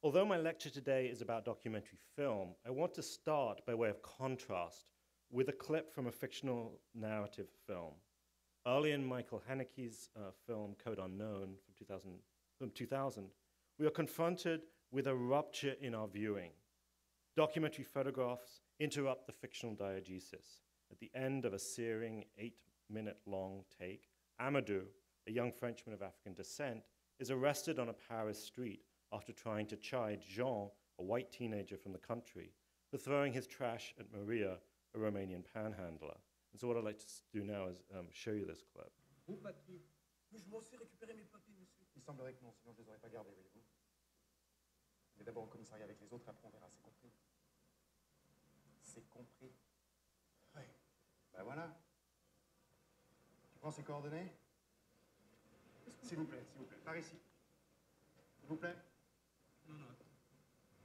Although my lecture today is about documentary film, I want to start by way of contrast with a clip from a fictional narrative film. Early in Michael Haneke's film Code Unknown from 2000, we are confronted with a rupture in our viewing. Documentary photographs interrupt the fictional diegesis. At the end of a searing 8-minute-long take, Amadou, a young Frenchman of African descent, is arrested on a Paris street after trying to chide Jean, a white teenager from the country, for throwing his trash at Maria, a Romanian panhandler. And so what I'd like to do now is show you this clip. Vos papiers. Mais je m'en suis récupéré mes papiers, monsieur. Il semblerait que non, sinon je les aurais pas gardés, voyez-vous. Mais d'abord au commissariat avec les autres, après on verra, c'est compris. C'est compris. Oui. Ben voilà. Tu prends ces coordonnées? S'il vous plaît, par ici. S'il vous plaît. Non, non, attends.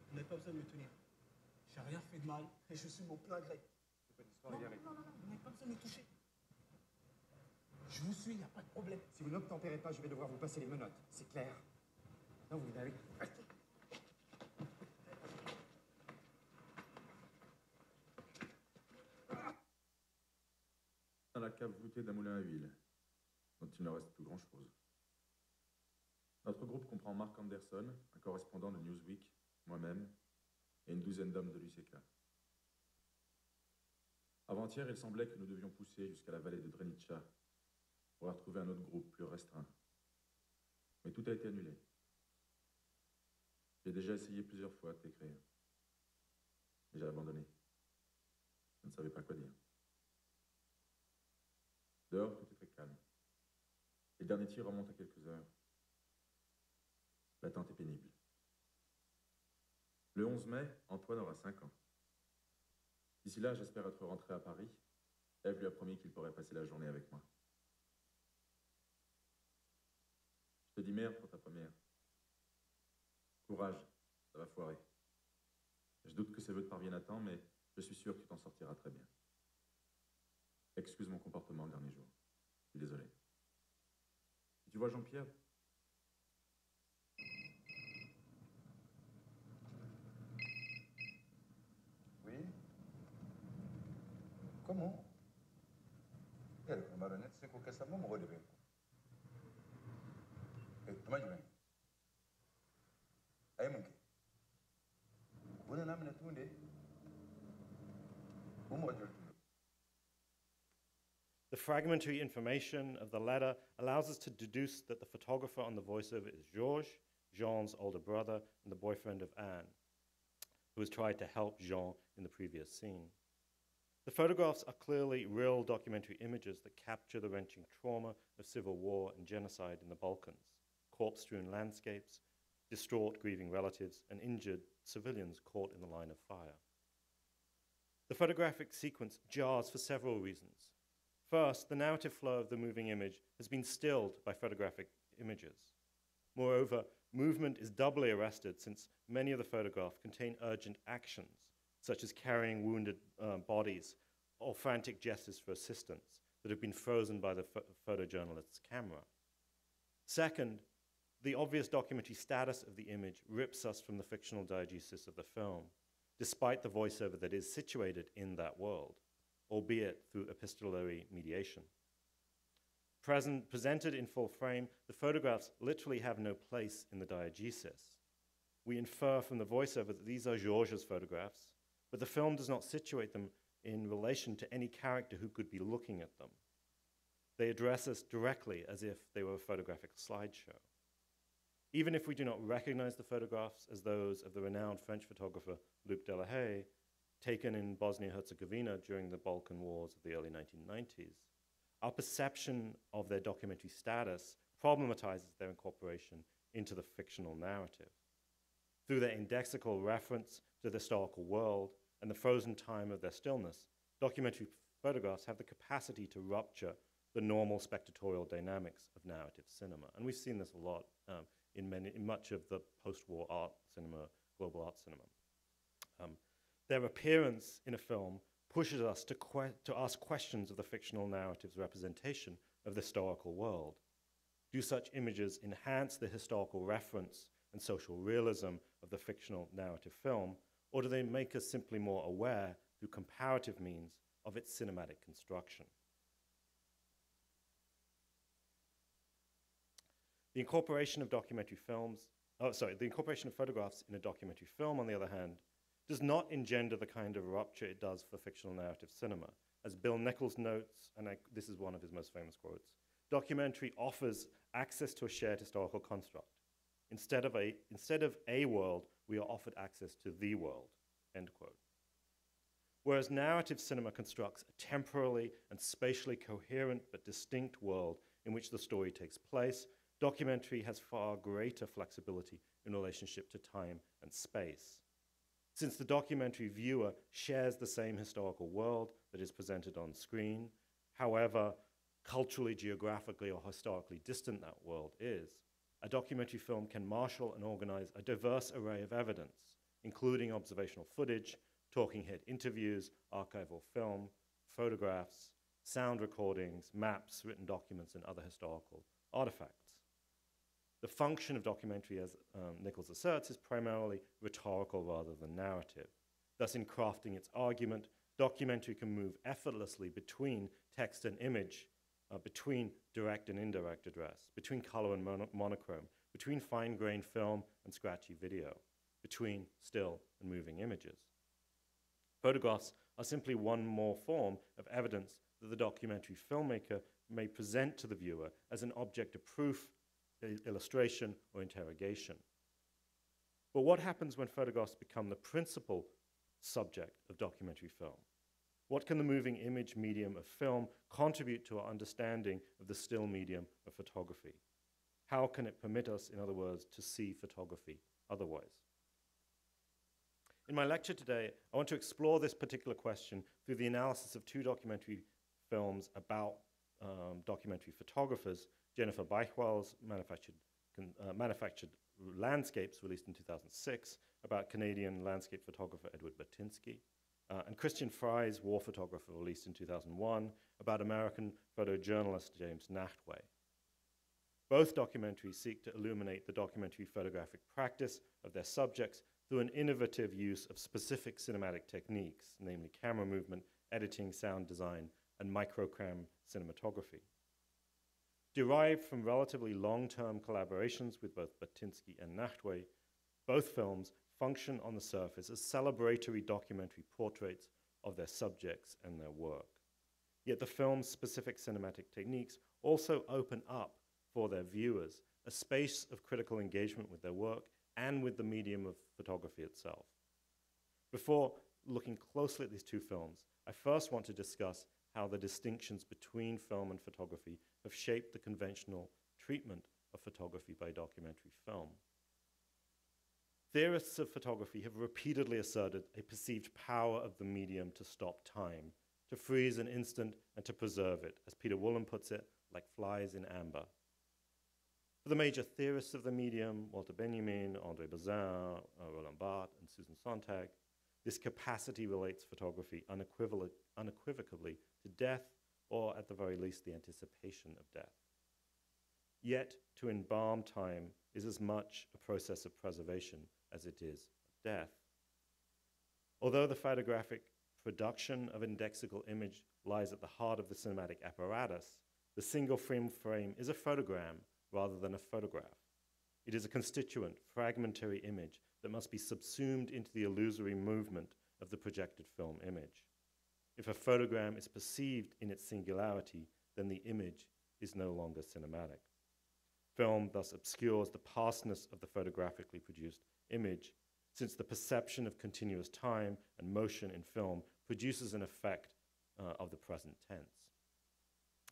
Vous n'avez pas besoin de me tenir. J'ai rien fait de mal et je suis mon plein gré. C'est pas une histoire, les gars. Non, vous n'avez pas besoin de me toucher. Je vous suis, il n'y a pas de problème. Si vous n'obtempérez pas, je vais devoir vous passer les menottes. C'est clair. Non, vous n'avez... Dans la cave voûtée d'un moulin à huile, dont il ne reste plus grand-chose. Notre groupe comprend Mark Anderson, un correspondant de Newsweek, moi-même, et une douzaine d'hommes de l'UCK. Avant-hier, il semblait que nous devions pousser jusqu'à la vallée de Drenica pour retrouver un autre groupe plus restreint. Mais tout a été annulé. J'ai déjà essayé plusieurs fois de t'écrire. Mais j'ai abandonné. Je ne savais pas quoi dire. Dehors, tout est très calme. Les derniers tirs remontent à quelques heures. L'attente est pénible. Le 11 mai, Antoine aura 5 ans. D'ici là, j'espère être rentré à Paris. Ève lui a promis qu'il pourrait passer la journée avec moi. Je te dis merde pour ta première. Courage, ça va foirer. Je doute que ces vœux te parviennent à temps, mais je suis sûr que tu t'en sortiras très bien. Excuse mon comportement le dernier jour. Je suis désolé. Et tu vois Jean-Pierre? Oui? Comment? Marionette, c'est quoi que ça m'a redevenu? Tuma jumɛn? A ye mun kɛ? U nana minɛ tuguni de. U mɔgɔ joli tun don? The fragmentary information of the letter allows us to deduce that the photographer on the voiceover is Georges, Jean's older brother and the boyfriend of Anne, who has tried to help Jean in the previous scene. The photographs are clearly real documentary images that capture the wrenching trauma of civil war and genocide in the Balkans, corpse-strewn landscapes, distraught grieving relatives, and injured civilians caught in the line of fire. The photographic sequence jars for several reasons. First, the narrative flow of the moving image has been stilled by photographic images. Moreover, movement is doubly arrested since many of the photographs contain urgent actions, such as carrying wounded bodies or frantic gestures for assistance that have been frozen by the photojournalist's camera. Second, the obvious documentary status of the image rips us from the fictional diegesis of the film, despite the voiceover that is situated in that world, albeit through epistolary mediation. Presented in full frame, the photographs literally have no place in the diegesis. We infer from the voiceover that these are Georges' photographs, but the film does not situate them in relation to any character who could be looking at them. They address us directly as if they were a photographic slideshow. Even if we do not recognize the photographs as those of the renowned French photographer Luc Delahaye, taken in Bosnia-Herzegovina during the Balkan Wars of the early 1990s, our perception of their documentary status problematizes their incorporation into the fictional narrative. Through their indexical reference to the historical world and the frozen time of their stillness, documentary photographs have the capacity to rupture the normal spectatorial dynamics of narrative cinema. And we've seen this a lot in much of the post-war art cinema, global art cinema. Their appearance in a film pushes us to ask questions of the fictional narrative's representation of the historical world. Do such images enhance the historical reference and social realism of the fictional narrative film, or do they make us simply more aware through comparative means of its cinematic construction? The incorporation of the incorporation of photographs in a documentary film, on the other hand, does not engender the kind of rupture it does for fictional narrative cinema. As Bill Nichols notes, and this is one of his most famous quotes, documentary offers access to a shared historical construct. Instead of a world, we are offered access to the world, end quote. Whereas narrative cinema constructs a temporally and spatially coherent but distinct world in which the story takes place, documentary has far greater flexibility in relationship to time and space. Since the documentary viewer shares the same historical world that is presented on screen, however culturally, geographically, or historically distant that world is, a documentary film can marshal and organize a diverse array of evidence, including observational footage, talking head interviews, archival film, photographs, sound recordings, maps, written documents, and other historical artifacts. The function of documentary, as Nichols asserts, is primarily rhetorical rather than narrative. Thus, in crafting its argument, documentary can move effortlessly between text and image, between direct and indirect address, between color and monochrome, between fine-grained film and scratchy video, between still and moving images. Photographs are simply one more form of evidence that the documentary filmmaker may present to the viewer as an object of proof, illustration, or interrogation. But what happens when photographs become the principal subject of documentary film? What can the moving image medium of film contribute to our understanding of the still medium of photography? How can it permit us, in other words, to see photography otherwise? In my lecture today, I want to explore this particular question through the analysis of two documentary films about documentary photographers, Jennifer Beichwell's Manufactured Landscapes, released in 2006, about Canadian landscape photographer Edward Burtynsky, and Christian Fry's War Photographer, released in 2001, about American photojournalist James Nachtwey. Both documentaries seek to illuminate the documentary photographic practice of their subjects through an innovative use of specific cinematic techniques, namely camera movement, editing, sound design, and microcam cinematography. Derived from relatively long-term collaborations with both Burtynsky and Nachtwey, both films function on the surface as celebratory documentary portraits of their subjects and their work. Yet the film's specific cinematic techniques also open up for their viewers a space of critical engagement with their work and with the medium of photography itself. Before looking closely at these two films, I first want to discuss how the distinctions between film and photography have shaped the conventional treatment of photography by documentary film. Theorists of photography have repeatedly asserted a perceived power of the medium to stop time, to freeze an instant and to preserve it, as Peter Woolen puts it, like flies in amber. For the major theorists of the medium, Walter Benjamin, André Bazin, Roland Barthes, and Susan Sontag, this capacity relates photography unequivocally to death, or at the very least, the anticipation of death. Yet, to embalm time is as much a process of preservation as it is of death. Although the photographic production of an indexical image lies at the heart of the cinematic apparatus, the single frame is a photogram rather than a photograph. It is a constituent, fragmentary image that must be subsumed into the illusory movement of the projected film image. If a photogram is perceived in its singularity, then the image is no longer cinematic. Film thus obscures the pastness of the photographically produced image, since the perception of continuous time and motion in film produces an effect of the present tense.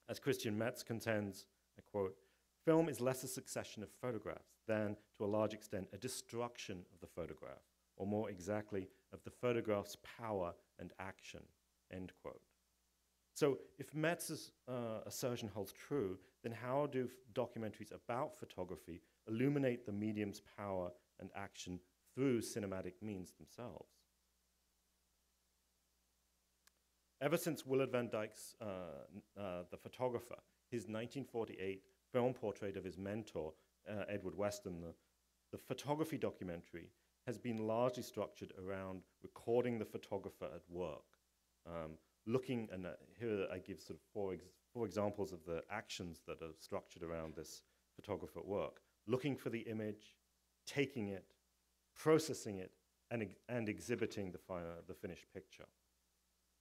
As Christian Metz contends, I quote, "Film is less a succession of photographs than, to a large extent, a destruction of the photograph, or more exactly, of the photograph's power and action," end quote. So if Metz's assertion holds true, then how do documentaries about photography illuminate the medium's power and action through cinematic means themselves? Ever since Willard Van Dyke's The Photographer, his 1948 film portrait of his mentor, Edward Weston, the the photography documentary has been largely structured around recording the photographer at work. Looking, and here I give sort of four examples of the actions that are structured around this photographer at work. Looking for the image, taking it, processing it, and exhibiting the finished picture.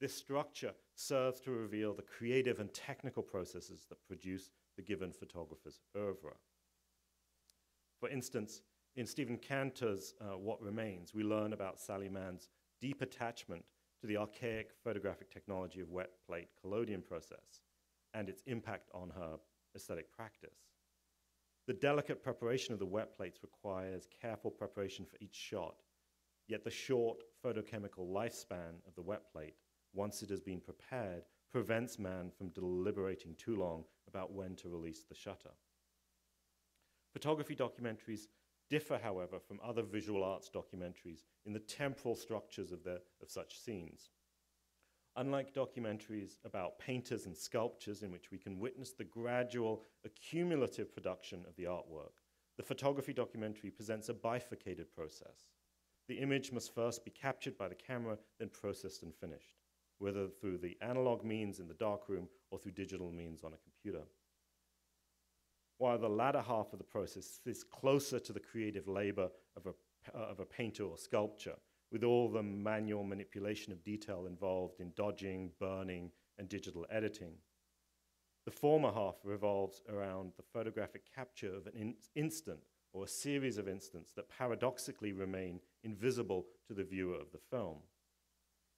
This structure serves to reveal the creative and technical processes that produce the given photographer's oeuvre. For instance, in Stephen Cantor's What Remains, we learn about Sally Mann's deep attachment to the archaic photographic technology of wet plate collodion process and its impact on her aesthetic practice. The delicate preparation of the wet plates requires careful preparation for each shot, yet the short photochemical lifespan of the wet plate, once it has been prepared, prevents Mann from deliberating too long about when to release the shutter. Photography documentaries differ, however, from other visual arts documentaries in the temporal structures of such scenes. Unlike documentaries about painters and sculptures in which we can witness the gradual accumulative production of the artwork, the photography documentary presents a bifurcated process. The image must first be captured by the camera, then processed and finished, whether through the analog means in the darkroom or through digital means on a computer. While the latter half of the process is closer to the creative labor of a painter or sculpture, with all the manual manipulation of detail involved in dodging, burning, and digital editing. The former half revolves around the photographic capture of an instant or a series of instants that paradoxically remain invisible to the viewer of the film.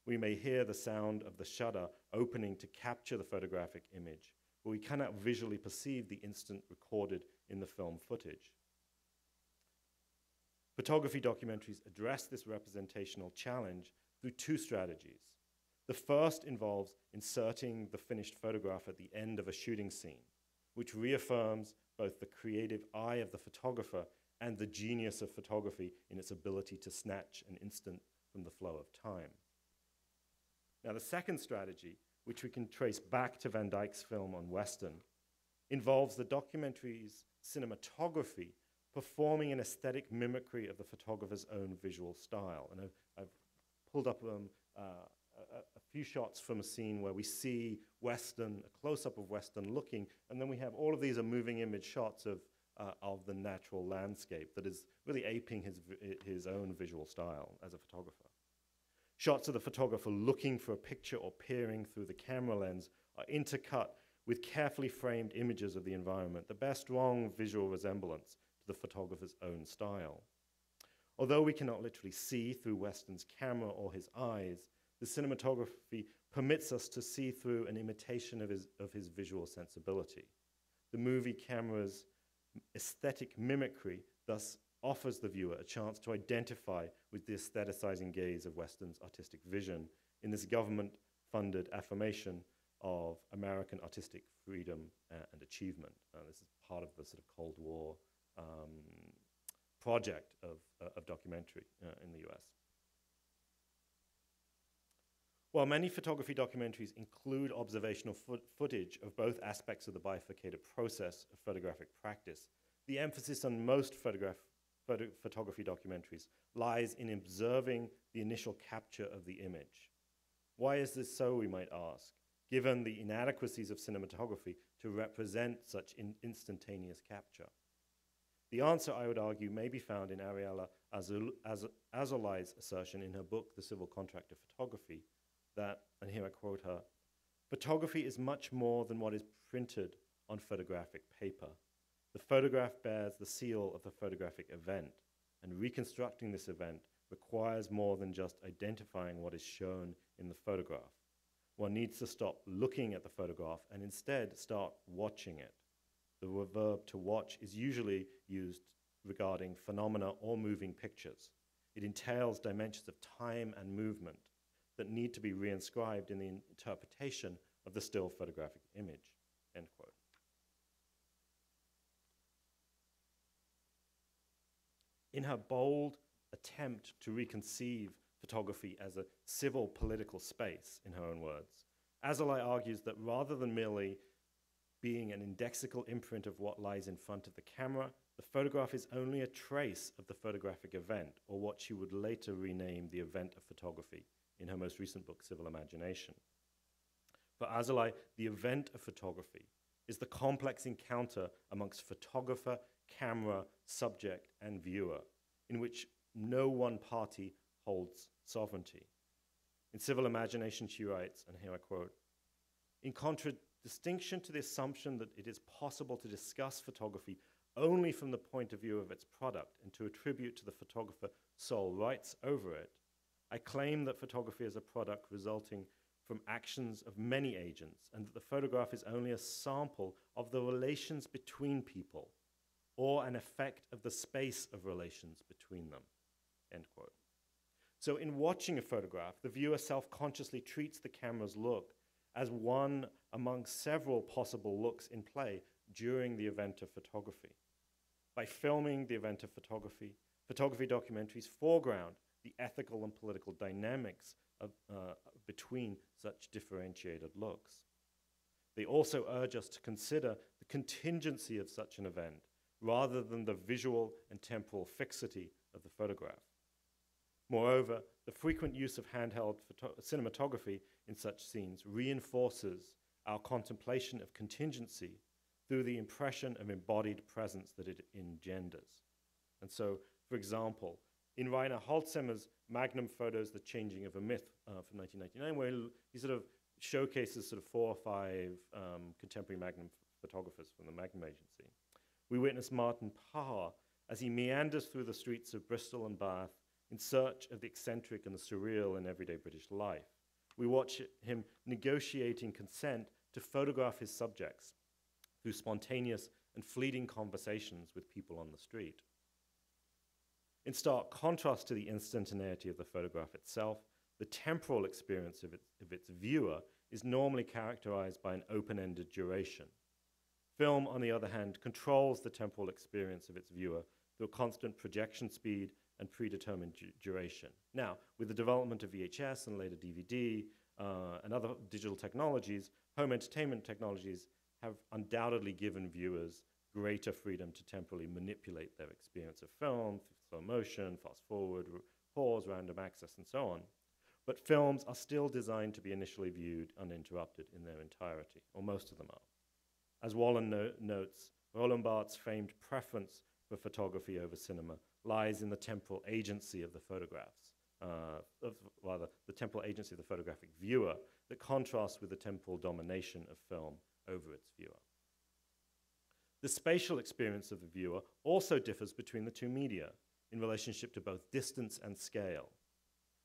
We may hear the sound of the shutter opening to capture the photographic image, but we cannot visually perceive the instant recorded in the film footage. Photography documentaries address this representational challenge through two strategies. The first involves inserting the finished photograph at the end of a shooting scene, which reaffirms both the creative eye of the photographer and the genius of photography in its ability to snatch an instant from the flow of time. Now, the second strategy, which we can trace back to Van Dyke's film on Weston, involves the documentary's cinematography performing an aesthetic mimicry of the photographer's own visual style. And I've pulled up a few shots from a scene where we see Weston, a close-up of Weston looking, and then we have all of these are moving image shots of the natural landscape that is really aping his own visual style as a photographer. Shots of the photographer looking for a picture or peering through the camera lens are intercut with carefully framed images of the environment that bear strong visual resemblance to the photographer's own style. Although we cannot literally see through Weston's camera or his eyes, the cinematography permits us to see through an imitation of his visual sensibility. The movie camera's aesthetic mimicry thus offers the viewer a chance to identify with the aestheticizing gaze of Weston's artistic vision in this government-funded affirmation of American artistic freedom and achievement. This is part of the sort of Cold War project of documentary in the US. While many photography documentaries include observational footage of both aspects of the bifurcated process of photographic practice, the emphasis on most photography documentaries lies in observing the initial capture of the image. Why is this so, we might ask, given the inadequacies of cinematography to represent such instantaneous capture? The answer, I would argue, may be found in Ariella Azoulay's assertion in her book, The Civil Contract of Photography, that, and here I quote her, "Photography is much more than what is printed on photographic paper. The photograph bears the seal of the photographic event, and reconstructing this event requires more than just identifying what is shown in the photograph. One needs to stop looking at the photograph and instead start watching it. The verb to watch is usually used regarding phenomena or moving pictures. It entails dimensions of time and movement that need to be reinscribed in the interpretation of the still photographic image," end quote. In her bold attempt to reconceive photography as a civil political space, in her own words, Azoulay argues that rather than merely being an indexical imprint of what lies in front of the camera, the photograph is only a trace of the photographic event, or what she would later rename the event of photography in her most recent book, Civil Imagination. For Azoulay, the event of photography is the complex encounter amongst photographer, camera, subject, and viewer, in which no one party holds sovereignty. In Civil Imagination, she writes, and here I quote, "In contradistinction to the assumption that it is possible to discuss photography only from the point of view of its product and to attribute to the photographer sole rights over it, I claim that photography is a product resulting from actions of many agents, and that the photograph is only a sample of the relations between people, or an effect of the space of relations between them," end quote. So in watching a photograph, the viewer self-consciously treats the camera's look as one among several possible looks in play during the event of photography. By filming the event of photography, photography documentaries foreground the ethical and political dynamics between such differentiated looks. They also urge us to consider the contingency of such an event rather than the visual and temporal fixity of the photograph. Moreover, the frequent use of handheld cinematography in such scenes reinforces our contemplation of contingency through the impression of embodied presence that it engenders. And so, for example, in Rainer Holzheimer's Magnum Photos, The Changing of a Myth from 1999, where he sort of showcases sort of 4 or 5 contemporary Magnum photographers from the Magnum Agency, we witness Martin Parr as he meanders through the streets of Bristol and Bath in search of the eccentric and the surreal in everyday British life. We watch him negotiating consent to photograph his subjects through spontaneous and fleeting conversations with people on the street. In stark contrast to the instantaneity of the photograph itself, the temporal experience of its viewer is normally characterized by an open-ended duration. Film, on the other hand, controls the temporal experience of its viewer through a constant projection speed and predetermined duration. Now, with the development of VHS and later DVD and other digital technologies, home entertainment technologies have undoubtedly given viewers greater freedom to temporally manipulate their experience of film, slow motion, fast forward, pause, random access, and so on. But films are still designed to be initially viewed uninterrupted in their entirety, or most of them are. As Wallen notes, Roland Barthes' famed preference for photography over cinema lies in the temporal agency of the photographs, the temporal agency of the photographic viewer that contrasts with the temporal domination of film over its viewer. The spatial experience of the viewer also differs between the two media in relationship to both distance and scale.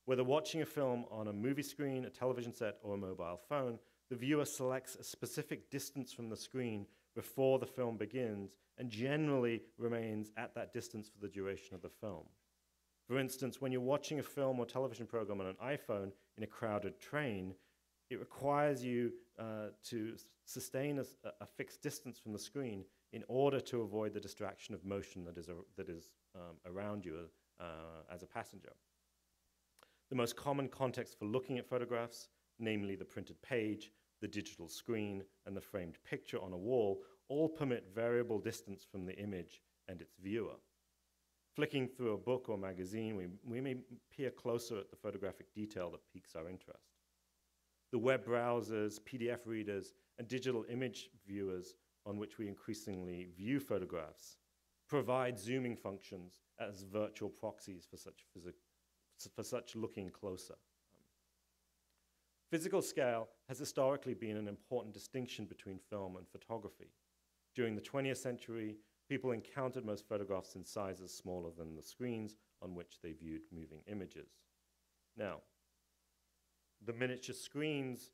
Whether watching a film on a movie screen, a television set, or a mobile phone, the viewer selects a specific distance from the screen before the film begins and generally remains at that distance for the duration of the film. For instance, when you're watching a film or television program on an iPhone in a crowded train, it requires you to sustain a fixed distance from the screen in order to avoid the distraction of motion that is around you as a passenger. The most common context for looking at photographs, namely the printed page, the digital screen, and the framed picture on a wall, all permit variable distance from the image and its viewer. Flicking through a book or magazine, we may peer closer at the photographic detail that piques our interest. The web browsers, PDF readers, and digital image viewers on which we increasingly view photographs provide zooming functions as virtual proxies for such looking closer. Physical scale has historically been an important distinction between film and photography. During the 20th century, people encountered most photographs in sizes smaller than the screens on which they viewed moving images. Now, the miniature screens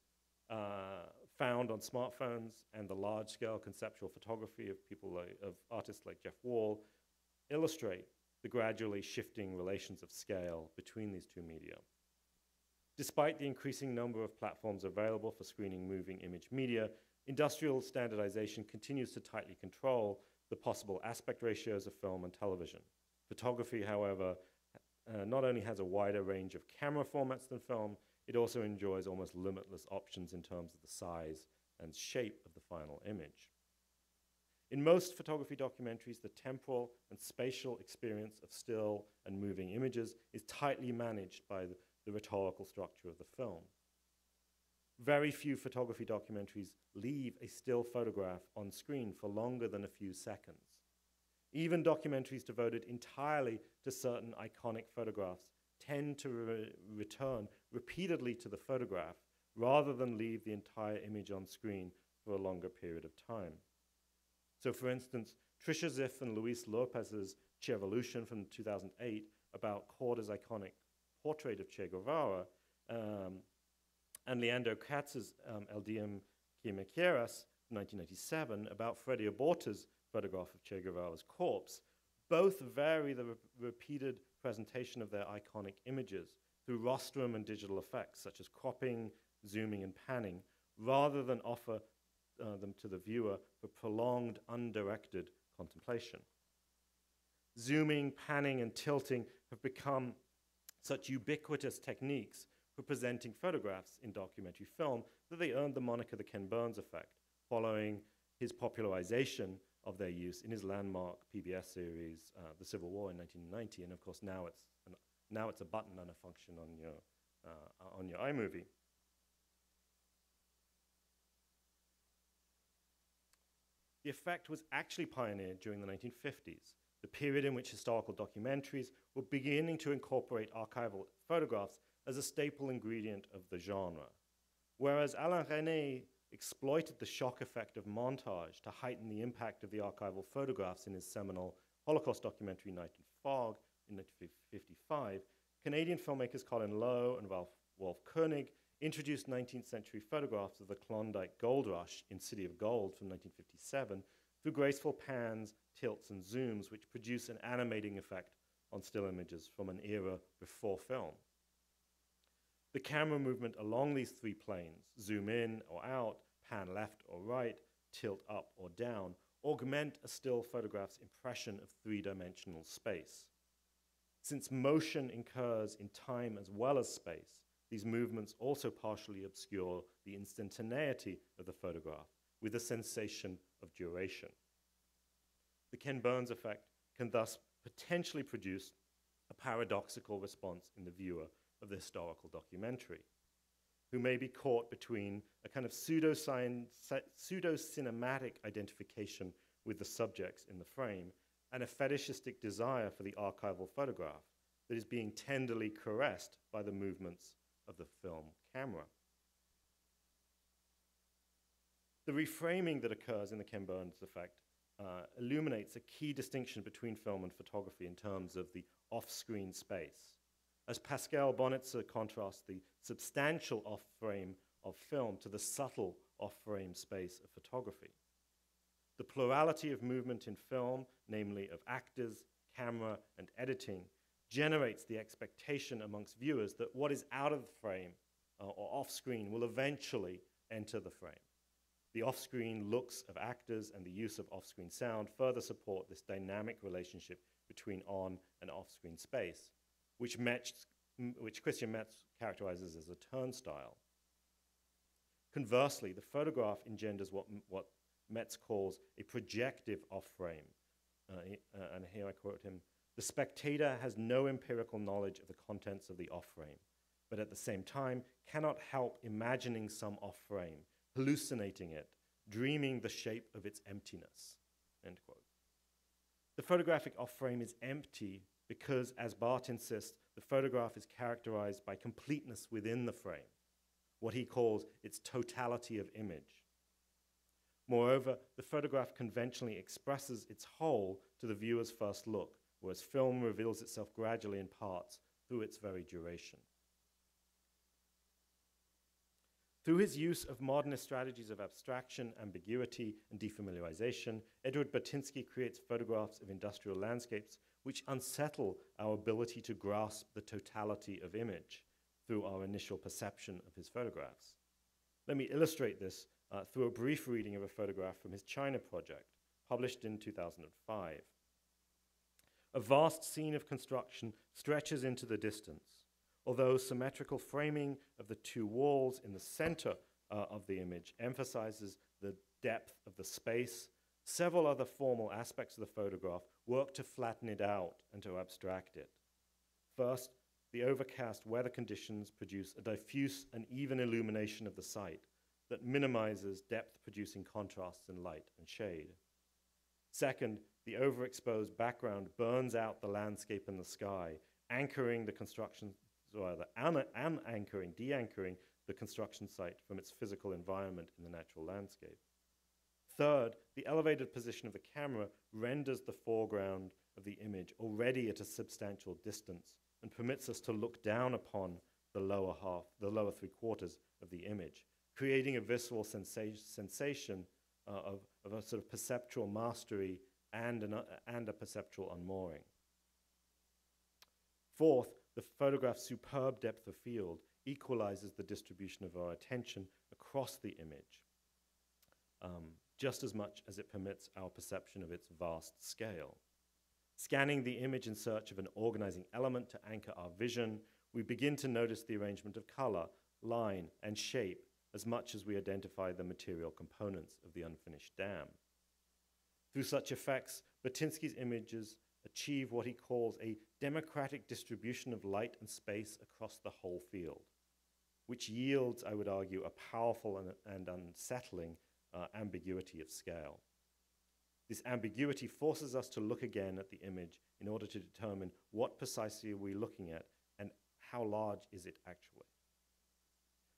found on smartphones and the large-scale conceptual photography of artists like Jeff Wall illustrate the gradually shifting relations of scale between these two media. Despite the increasing number of platforms available for screening moving image media, industrial standardization continues to tightly control the possible aspect ratios of film and television. Photography, however, not only has a wider range of camera formats than film, it also enjoys almost limitless options in terms of the size and shape of the final image. In most photography documentaries, the temporal and spatial experience of still and moving images is tightly managed by the rhetorical structure of the film. Very few photography documentaries leave a still photograph on screen for longer than a few seconds. Even documentaries devoted entirely to certain iconic photographs tend to return repeatedly to the photograph rather than leave the entire image on screen for a longer period of time. So for instance, Tricia Ziff and Luis Lopez's Chevolution from 2008 about Korda's iconic portrait of Che Guevara and Leandro Katz's El Día que Me Quieras from 1997 about Freddie Aborta's photograph of Che Guevara's corpse, both vary the repeated presentation of their iconic images through rostrum and digital effects such as cropping, zooming, and panning, rather than offer them to the viewer for prolonged, undirected contemplation. Zooming, panning, and tilting have become such ubiquitous techniques for presenting photographs in documentary film that they earned the moniker the Ken Burns effect, following his popularization of their use in his landmark PBS series, The Civil War in 1990, and of course now it's a button and a function on your iMovie. The effect was actually pioneered during the 1950s, the period in which historical documentaries were beginning to incorporate archival photographs as a staple ingredient of the genre. Whereas Alain Resnais exploited the shock effect of montage to heighten the impact of the archival photographs in his seminal Holocaust documentary Night and Fog in 1955, Canadian filmmakers Colin Lowe and Wolf Koenig introduced 19th century photographs of the Klondike Gold Rush in City of Gold from 1957 through graceful pans, tilts, and zooms which produce an animating effect on still images from an era before film. The camera movement along these three planes, zoom in or out, pan left or right, tilt up or down, augment a still photograph's impression of three-dimensional space. Since motion occurs in time as well as space, these movements also partially obscure the instantaneity of the photograph with a sensation of duration. The Ken Burns effect can thus potentially produce a paradoxical response in the viewer of the historical documentary, who may be caught between a kind of pseudo-cinematic identification with the subjects in the frame and a fetishistic desire for the archival photograph that is being tenderly caressed by the movements of the film camera. The reframing that occurs in the Ken Burns effect illuminates a key distinction between film and photography in terms of the off-screen space. As Pascal Bonitzer contrasts the substantial off-frame of film to the subtle off-frame space of photography. The plurality of movement in film, namely of actors, camera, and editing, generates the expectation amongst viewers that what is out of the frame or off-screen will eventually enter the frame. The off-screen looks of actors and the use of off-screen sound further support this dynamic relationship between on and off-screen space, which Christian Metz characterizes as a turnstile. Conversely, the photograph engenders what Metz calls a projective off-frame. And here I quote him, "The spectator has no empirical knowledge of the contents of the off-frame, but at the same time cannot help imagining some off-frame, hallucinating it, dreaming the shape of its emptiness." End quote. The photographic off-frame is empty because, as Barth insists, the photograph is characterized by completeness within the frame, what he calls its totality of image. Moreover, the photograph conventionally expresses its whole to the viewer's first look, whereas film reveals itself gradually in parts through its very duration. Through his use of modernist strategies of abstraction, ambiguity, and defamiliarization, Edward Burtynsky creates photographs of industrial landscapes which unsettle our ability to grasp the totality of image through our initial perception of his photographs. Let me illustrate this through a brief reading of a photograph from his China project, published in 2005. A vast scene of construction stretches into the distance. Although symmetrical framing of the two walls in the center of the image emphasizes the depth of the space, Several other formal aspects of the photograph work to flatten it out and to abstract it. First, the overcast weather conditions produce a diffuse and even illumination of the site that minimizes depth-producing contrasts in light and shade. Second, the overexposed background burns out the landscape and the sky, anchoring the construction, rather, de-anchoring the construction site from its physical environment in the natural landscape. Third, the elevated position of the camera renders the foreground of the image already at a substantial distance and permits us to look down upon the lower three-quarters of the image, creating a visceral sensation of a sort of perceptual mastery and a perceptual unmooring. Fourth, the photograph's superb depth of field equalizes the distribution of our attention across the image, just as much as it permits our perception of its vast scale. Scanning the image in search of an organizing element to anchor our vision, we begin to notice the arrangement of color, line, and shape as much as we identify the material components of the unfinished dam. Through such effects, Burtynsky's images achieve what he calls a democratic distribution of light and space across the whole field, which yields, I would argue, a powerful and unsettling ambiguity of scale. This ambiguity forces us to look again at the image in order to determine what precisely are we looking at and how large is it actually.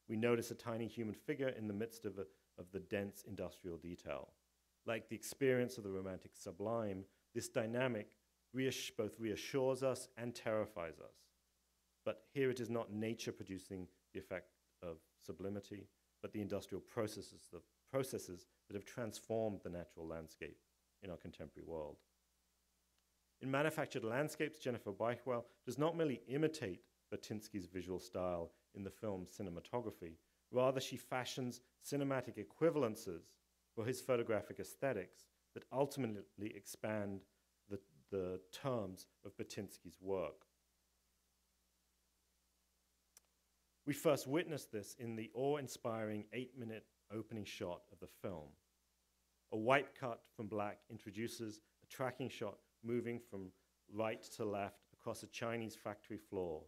We notice a tiny human figure in the midst of the dense industrial detail. Like the experience of the romantic sublime, this dynamic both reassures us and terrifies us. But here it is not nature producing the effect of sublimity, but the industrial processes that have transformed the natural landscape in our contemporary world. In Manufactured Landscapes, Jennifer Beichwell does not merely imitate Burtynsky's visual style in the film's cinematography, rather she fashions cinematic equivalences for his photographic aesthetics that ultimately expand the terms of Burtynsky's work. We first witnessed this in the awe-inspiring 8-minute opening shot of the film. A wipe cut from black introduces a tracking shot moving from right to left across a Chinese factory floor.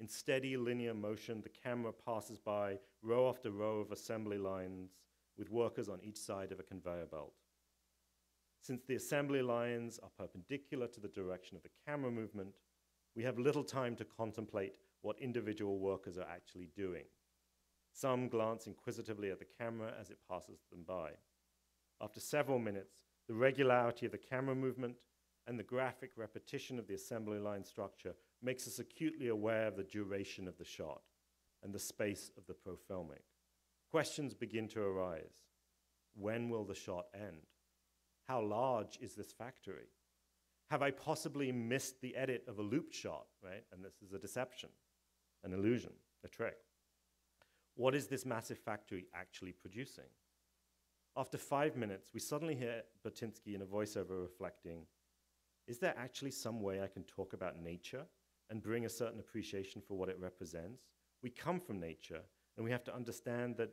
In steady linear motion, the camera passes by row after row of assembly lines with workers on each side of a conveyor belt. Since the assembly lines are perpendicular to the direction of the camera movement, we have little time to contemplate what individual workers are actually doing. Some glance inquisitively at the camera as it passes them by. After several minutes, the regularity of the camera movement and the graphic repetition of the assembly line structure makes us acutely aware of the duration of the shot and the space of the profilmic. Questions begin to arise. When will the shot end? How large is this factory? Have I possibly missed the edit of a looped shot, right? And this is a deception, an illusion, a trick. What is this massive factory actually producing? After 5 minutes, we suddenly hear Burtynsky in a voiceover reflecting, is there actually some way I can talk about nature and bring a certain appreciation for what it represents? We come from nature, and we have to understand that,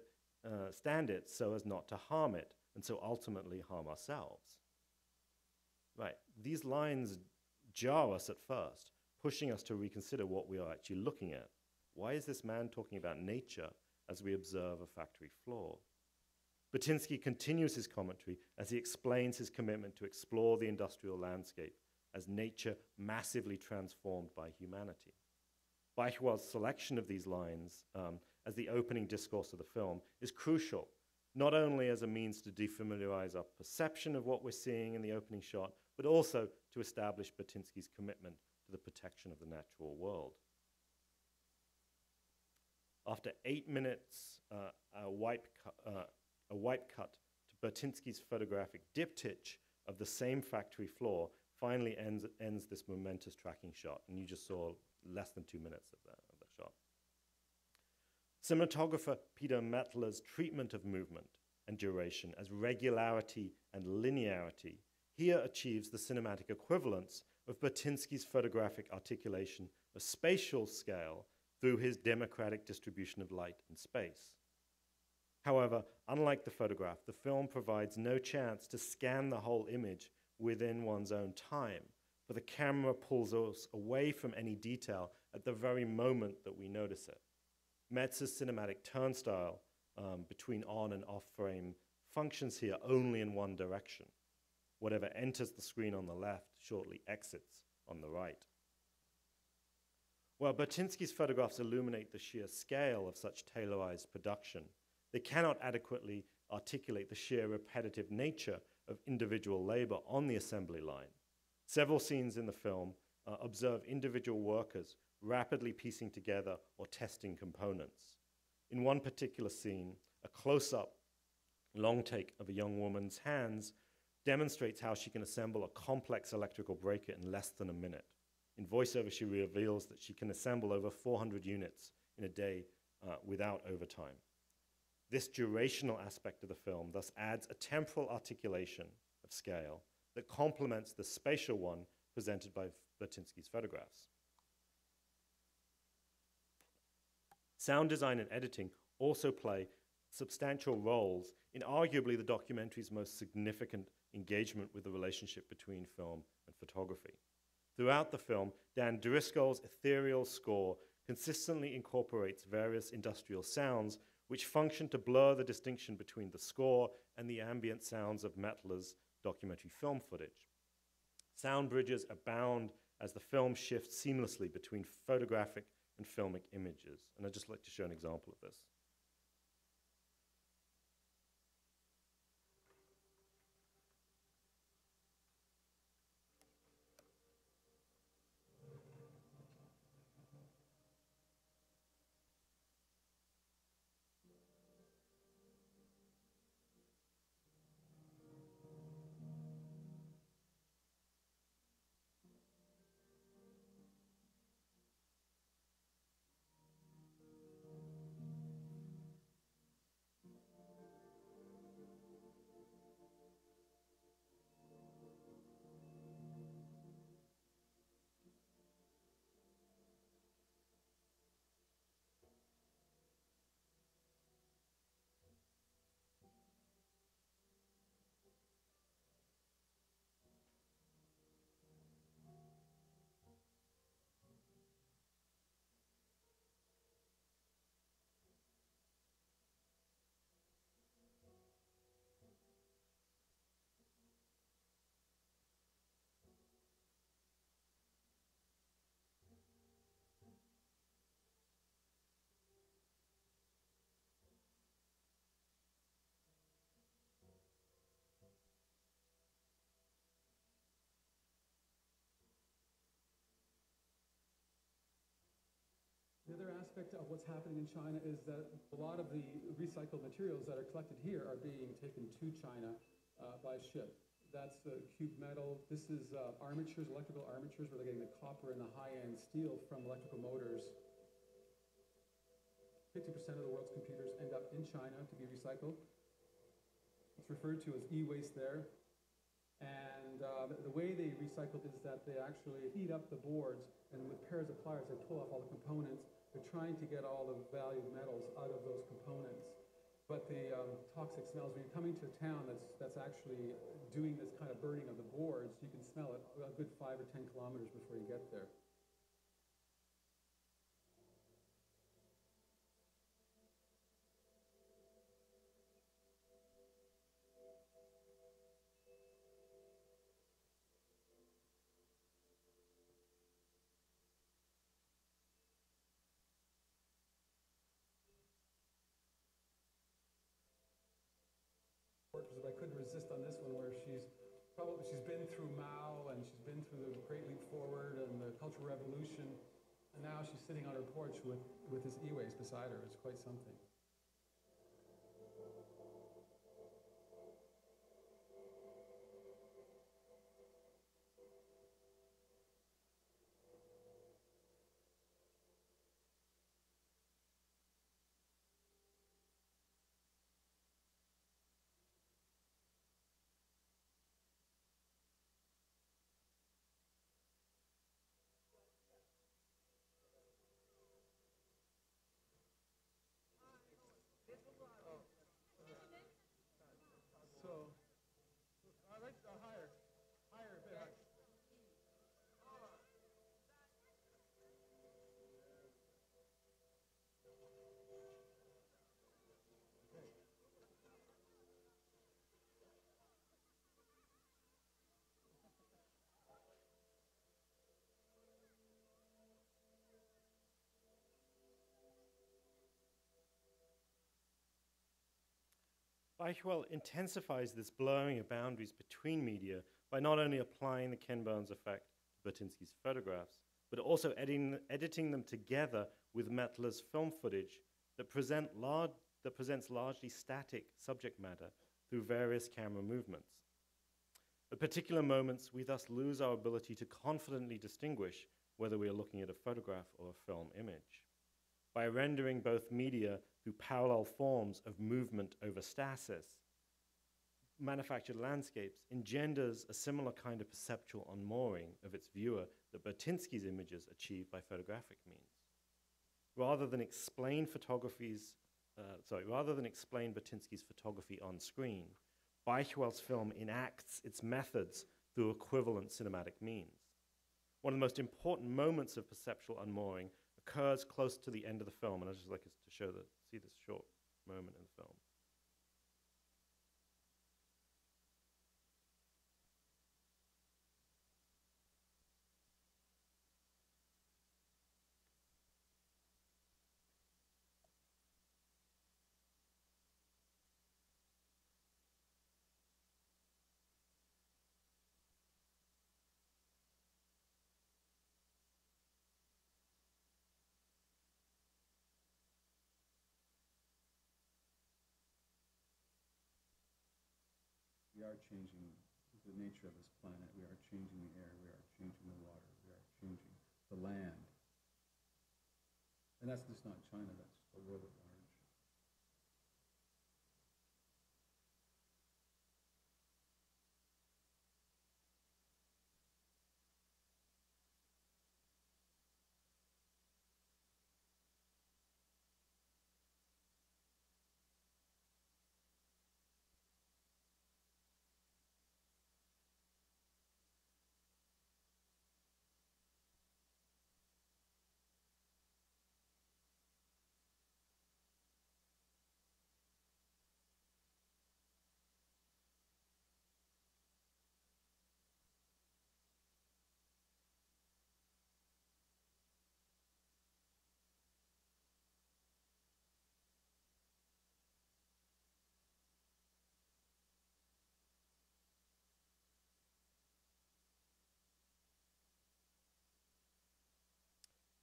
stand it so as not to harm it, and so ultimately harm ourselves. Right, these lines jar us at first, pushing us to reconsider what we are actually looking at. Why is this man talking about nature as we observe a factory floor? Burtynsky continues his commentary as he explains his commitment to explore the industrial landscape as nature massively transformed by humanity. Beichwell's selection of these lines as the opening discourse of the film is crucial, not only as a means to defamiliarize our perception of what we're seeing in the opening shot, but also to establish Burtynsky's commitment to the protection of the natural world. After 8 minutes, a wipe cut to Burtynsky's photographic diptych of the same factory floor finally ends this momentous tracking shot, and you just saw less than 2 minutes of that shot. Cinematographer Peter Mettler's treatment of movement and duration as regularity and linearity here achieves the cinematic equivalence of Burtynsky's photographic articulation of spatial scale through his democratic distribution of light and space. However, unlike the photograph, the film provides no chance to scan the whole image within one's own time, for the camera pulls us away from any detail at the very moment that we notice it. Metz's cinematic turnstile between on and off frame functions here only in one direction. Whatever enters the screen on the left shortly exits on the right. While Burtynsky's photographs illuminate the sheer scale of such tailorized production, they cannot adequately articulate the sheer repetitive nature of individual labor on the assembly line. Several scenes in the film observe individual workers rapidly piecing together or testing components. In one particular scene, a close-up long take of a young woman's hands demonstrates how she can assemble a complex electrical breaker in less than a minute. In voiceover, she reveals that she can assemble over 400 units in a day without overtime. This durational aspect of the film thus adds a temporal articulation of scale that complements the spatial one presented by Burtynsky's photographs. Sound design and editing also play substantial roles in arguably the documentary's most significant engagement with the relationship between film and photography. Throughout the film, Dan Driscoll's ethereal score consistently incorporates various industrial sounds which function to blur the distinction between the score and the ambient sounds of Mettler's documentary film footage. Sound bridges abound as the film shifts seamlessly between photographic and filmic images. And I'd just like to show an example of this. The other aspect of what's happening in China is that a lot of the recycled materials that are collected here are being taken to China by ship. That's cube metal. This is armatures, electrical armatures, where they're getting the copper and the high-end steel from electrical motors. 50% of the world's computers end up in China to be recycled. It's referred to as e-waste there. And the way they recycle is that they actually heat up the boards, and with pairs of pliers, they pull off all the components. They're trying to get all the valued metals out of those components. But the toxic smells, when you're coming to a town that's actually doing this kind of burning of the boards, you can smell it a good 5 or 10 kilometers before you get there. Because I couldn't resist on this one, where she's been through Mao, and she's been through the Great Leap Forward and the Cultural Revolution, and now she's sitting on her porch with this e-waste beside her. It's quite something. Beichwell intensifies this blurring of boundaries between media by not only applying the Ken Burns effect to Burtynsky's photographs, but also editing them together with Metler's film footage that presents largely static subject matter through various camera movements. At particular moments, we thus lose our ability to confidently distinguish whether we are looking at a photograph or a film image. By rendering both media through parallel forms of movement over stasis, manufactured landscapes engenders a similar kind of perceptual unmooring of its viewer that Burtynsky's images achieve by photographic means. Rather than explain Burtynsky's photography on screen, Beichwell's film enacts its methods through equivalent cinematic means. One of the most important moments of perceptual unmooring occurs close to the end of the film, and I'd just like us to see this short moment in the film. We are changing the nature of this planet. We are changing the air. We are changing the water. We are changing the land. And that's just not China, that's the world at large.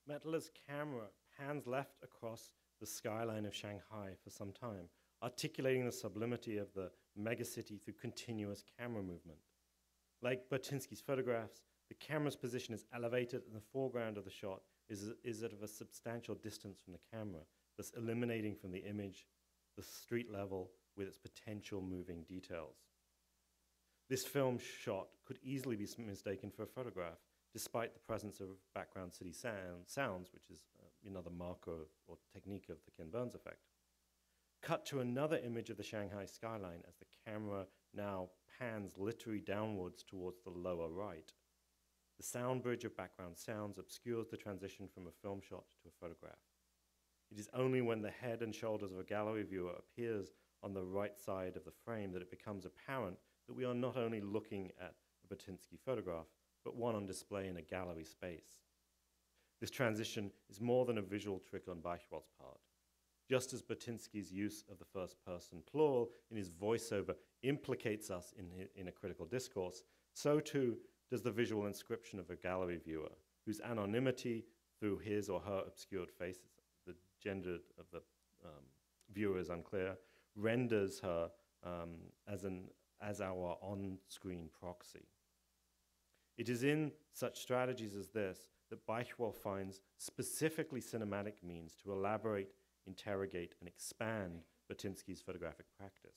Metler's camera pans left across the skyline of Shanghai for some time, articulating the sublimity of the megacity through continuous camera movement. Like Burtynsky's photographs, the camera's position is elevated and the foreground of the shot is at a substantial distance from the camera, thus eliminating from the image the street level with its potential moving details. This film shot could easily be mistaken for a photograph, despite the presence of background city sounds, which is another marker or technique of the Ken Burns effect. Cut to another image of the Shanghai skyline as the camera now pans literally downwards towards the lower right. The sound bridge of background sounds obscures the transition from a film shot to a photograph. It is only when the head and shoulders of a gallery viewer appears on the right side of the frame that it becomes apparent that we are not only looking at a Burtynsky photograph, but one on display in a gallery space. This transition is more than a visual trick on Beichwell's part. Just as Burtynsky's use of the first-person plural in his voiceover implicates us in a critical discourse, so too does the visual inscription of a gallery viewer, whose anonymity through his or her obscured faces, the gender of the viewer is unclear, renders her as our on-screen proxy. It is in such strategies as this that Beichwell finds specifically cinematic means to elaborate, interrogate, and expand Burtynsky's photographic practice.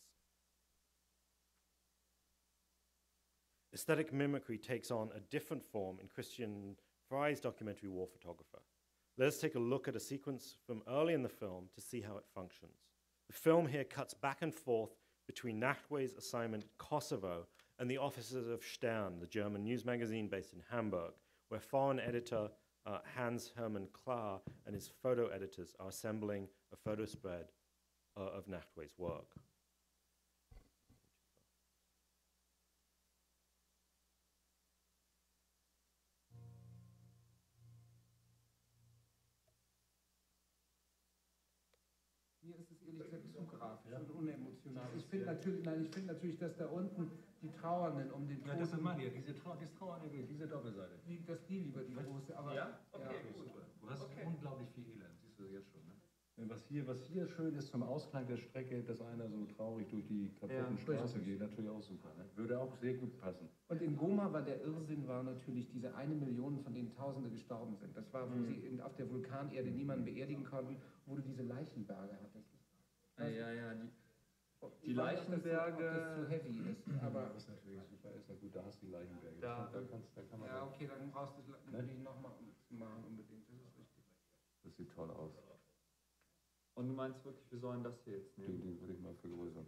Aesthetic mimicry takes on a different form in Christian Fry's documentary War Photographer. Let us take a look at a sequence from early in the film to see how it functions. The film here cuts back and forth between Nachtwey's assignment at Kosovo and the offices of Stern, the German news magazine based in Hamburg, where foreign editor Hans-Hermann Klar and his photo editors are assembling a photo spread of Nachtwey's work. Mir ist es ehrlich gesagt zu grafisch und unemotional. Ich finde natürlich, dass da unten die Trauernden um den Toten... Ja, das meine ich, das trauernde Bild, diese Doppelseite. Dass die lieber die große, aber... Ja? Okay, gut. Du hast unglaublich viel Elend, siehst du jetzt schon, ne? Was hier schön ist zum Ausklang der Strecke, dass einer so traurig durch die kaputten Straße geht, natürlich auch super. Ne? Würde auch sehr gut passen. Und in Goma war der Irrsinn, war natürlich diese 1 Million, von denen Tausende gestorben sind. Das war, wo sie auf der Vulkanerde niemanden beerdigen konnten, wo du diese Leichenberge hattest. Die Leichenberge... Ob das zu heavy ist, aber... Das ist natürlich super, ist ja gut, da hast du die Leichenberge. Da kann man ja, okay, dann brauchst du es nicht nochmal machen unbedingt, das ist richtig. Das sieht toll aus. Und du meinst wirklich, wir sollen das hier jetzt nehmen? Die würde ich mal vergrößern.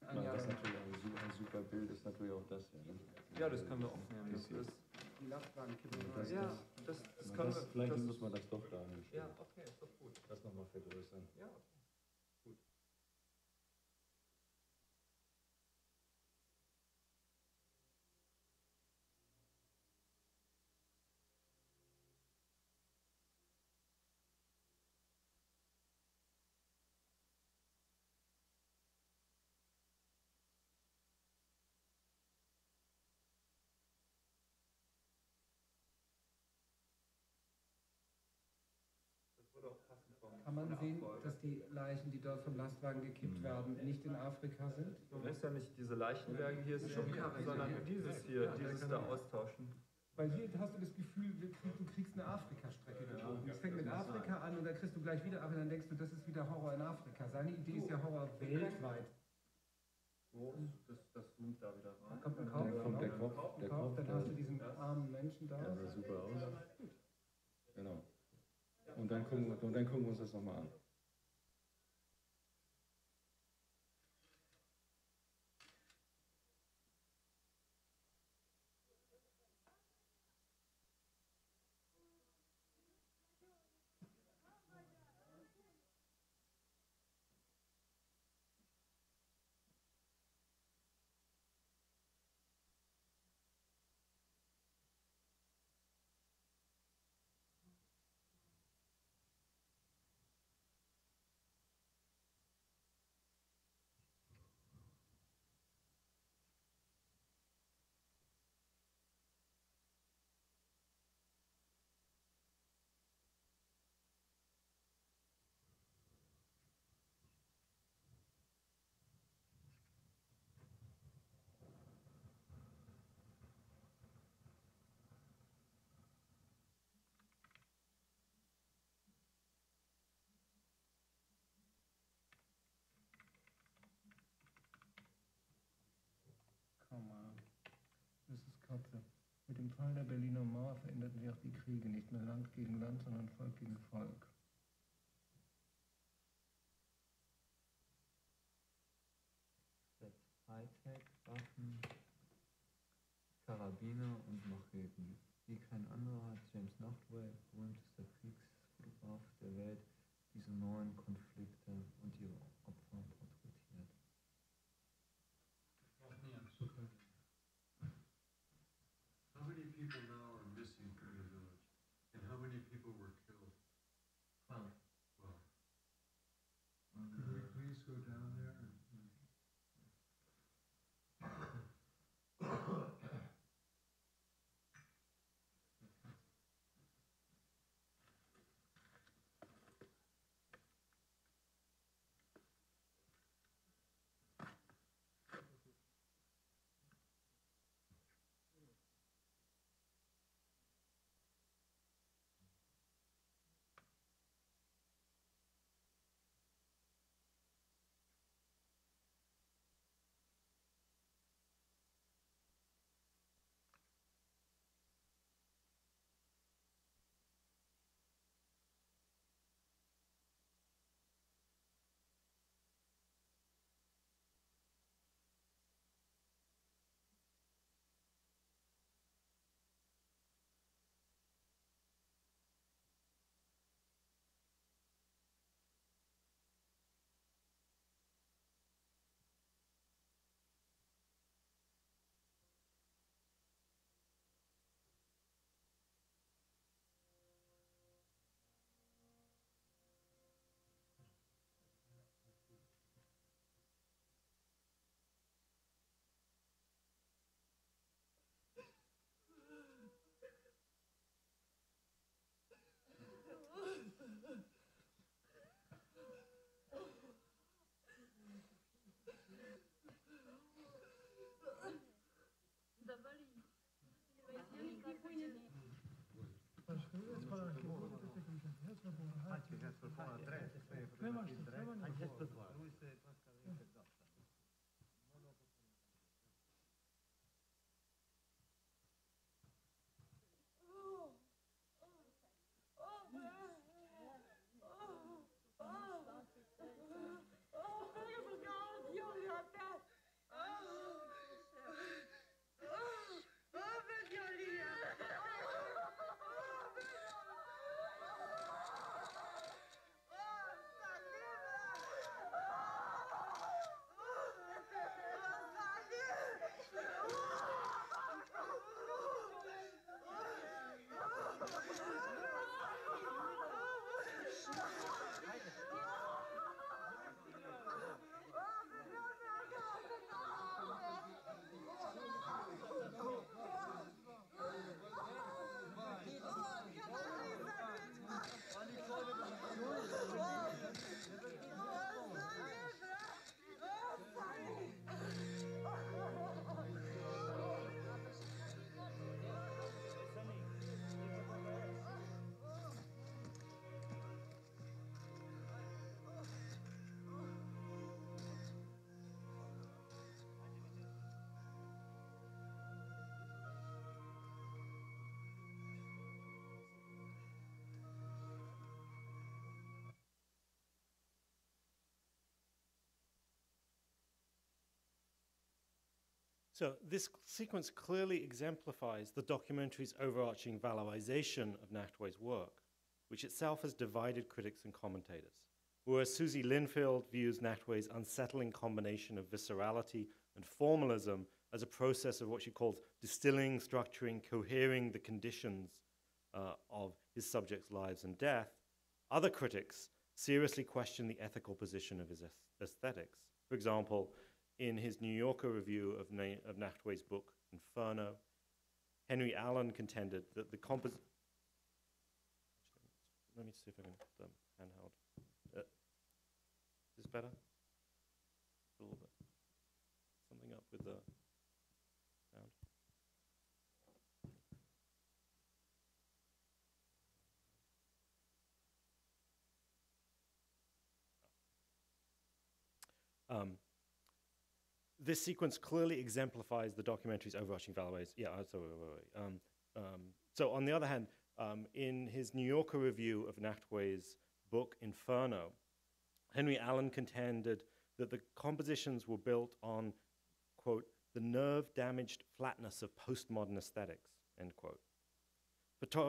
Ein Jahr Das ist danach. natürlich ein super Bild, ist natürlich auch das hier. Ne? Ja, das können wir auch nehmen. Das ist, Die Lastwagen kippen Das- rein. ja, das können wir. Vielleicht das, muss man das doch da hinstellen. ja, okay, ist doch gut. Das nochmal vergrößern. Ja, okay. Gut. Das würde auch passen Kann man sehen, dass die Leichen, die dort vom Lastwagen gekippt werden, nicht in Afrika sind? Man muss ja nicht diese Leichenberge hier sehen, sondern dieses hier, dieses da austauschen. Weil hier hast du das Gefühl, du kriegst eine Afrika-Strecke geboten. Es fängt mit Afrika an und dann kriegst du gleich wieder Afrika, dann denkst du, das ist wieder Horror in Afrika. Seine Idee ist ja Horror weltweit. Das zoomt da wieder Da rein. kommt ein Dann kommt der Kopf, Kopf, dann hast du diesen armen Menschen da. Ja, das sieht super aus. Genau. Und dann gucken wir uns das nochmal an. Das ist Katze. Mit dem Fall der Berliner Mauer veränderten sich auch die Kriege, nicht mehr Land gegen Land, sondern Volk gegen Volk. Hightech, Waffen, Karabiner und Macheten. Wie kein anderer hat James Nachtwey, berühmtester Kriegsfotograf der Welt, diese neuen Konflikte und ihre Opfer porträtiert. How many people now are missing from the village? And how many people were killed? 12. Well, could we please go down there? So this sequence clearly exemplifies the documentary's overarching valorization of Nachtwey's work, which itself has divided critics and commentators. Whereas Susie Linfield views Nachtwey's unsettling combination of viscerality and formalism as a process of what she calls distilling, structuring, cohering the conditions of his subjects' lives and death, other critics seriously question the ethical position of his aesthetics. For example, in his New Yorker review of Nachtwey's book, Inferno, Henry Allen contended that the composition... Let me see if I can put them handheld. Is this better? A little bit. Something up with the sound. This sequence clearly exemplifies the documentary's overarching values. Yeah, so on the other hand, in his New Yorker review of Nachtwey's book, Inferno, Henry Allen contended that the compositions were built on, quote, the nerve-damaged flatness of postmodern aesthetics, end quote.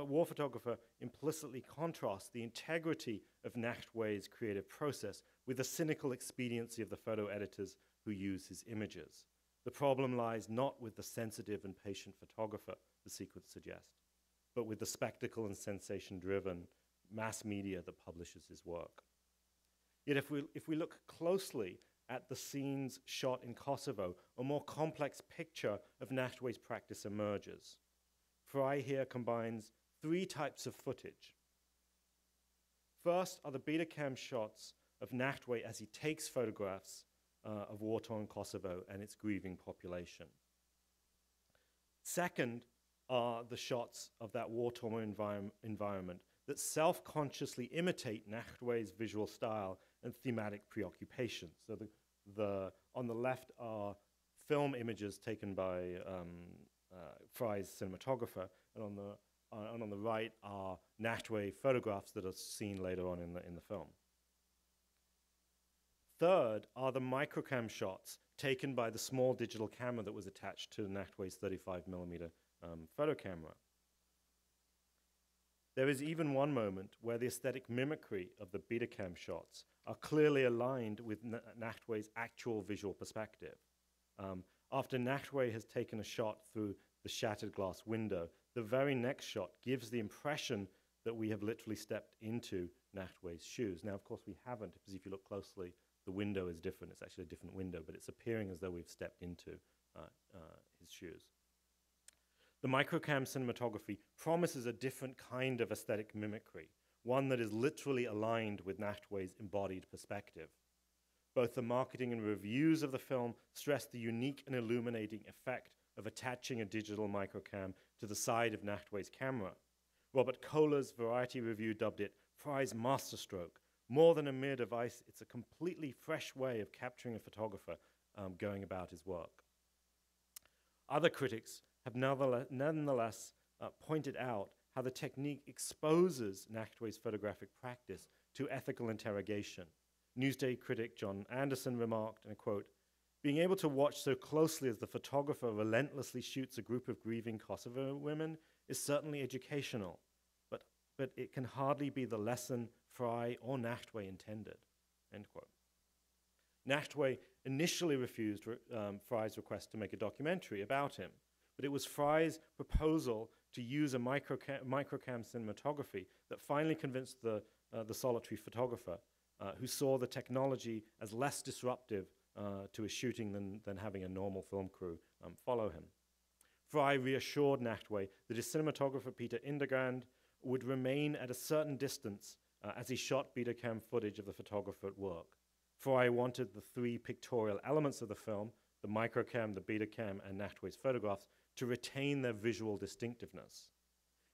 War photographer implicitly contrasts the integrity of Nachtwey's creative process with the cynical expediency of the photo editors who use his images. The problem lies not with the sensitive and patient photographer, the sequence suggests, but with the spectacle and sensation-driven mass media that publishes his work. Yet if we look closely at the scenes shot in Kosovo, a more complex picture of Nachtwey's practice emerges. Fry here combines three types of footage. First are the Betacam shots of Nachtwey as he takes photographs of war-torn Kosovo and its grieving population. Second are the shots of that war-torn environment that self-consciously imitate Nachtwey's visual style and thematic preoccupations. So on the left are film images taken by Fry's cinematographer, and on the right are Nachtwey photographs that are seen later on in the film. Third are the microcam shots taken by the small digital camera that was attached to Nachtwey's 35mm photo camera. There is even one moment where the aesthetic mimicry of the Betacam shots are clearly aligned with Nachtwey's actual visual perspective. After Nachtwey has taken a shot through the shattered glass window, the very next shot gives the impression that we have literally stepped into Nachtwey's shoes. Now, of course, we haven't, because if you look closely, the window is different. It's actually a different window, but it's appearing as though we've stepped into his shoes. The microcam cinematography promises a different kind of aesthetic mimicry, one that is literally aligned with Nachtwey's embodied perspective. Both the marketing and reviews of the film stress the unique and illuminating effect of attaching a digital microcam to the side of Nachtwey's camera. Robert Kohler's Variety review dubbed it Fry's masterstroke. More than a mere device, it's a completely fresh way of capturing a photographer going about his work. Other critics have nonetheless pointed out how the technique exposes Nachtwey's photographic practice to ethical interrogation. Newsday critic John Anderson remarked, and I quote, "Being able to watch so closely as the photographer relentlessly shoots a group of grieving Kosovo women is certainly educational, but it can hardly be the lesson Fry or Nachtwey intended," end quote. Nachtwey initially refused Fry's request to make a documentary about him, but it was Fry's proposal to use a microcam cinematography that finally convinced the solitary photographer, who saw the technology as less disruptive to his shooting than having a normal film crew follow him. Fry reassured Nachtwey that his cinematographer Peter Indegand would remain at a certain distance as he shot Betacam footage of the photographer at work. Fry wanted the three pictorial elements of the film, the microcam, the Betacam, and Nachtwey's photographs, to retain their visual distinctiveness.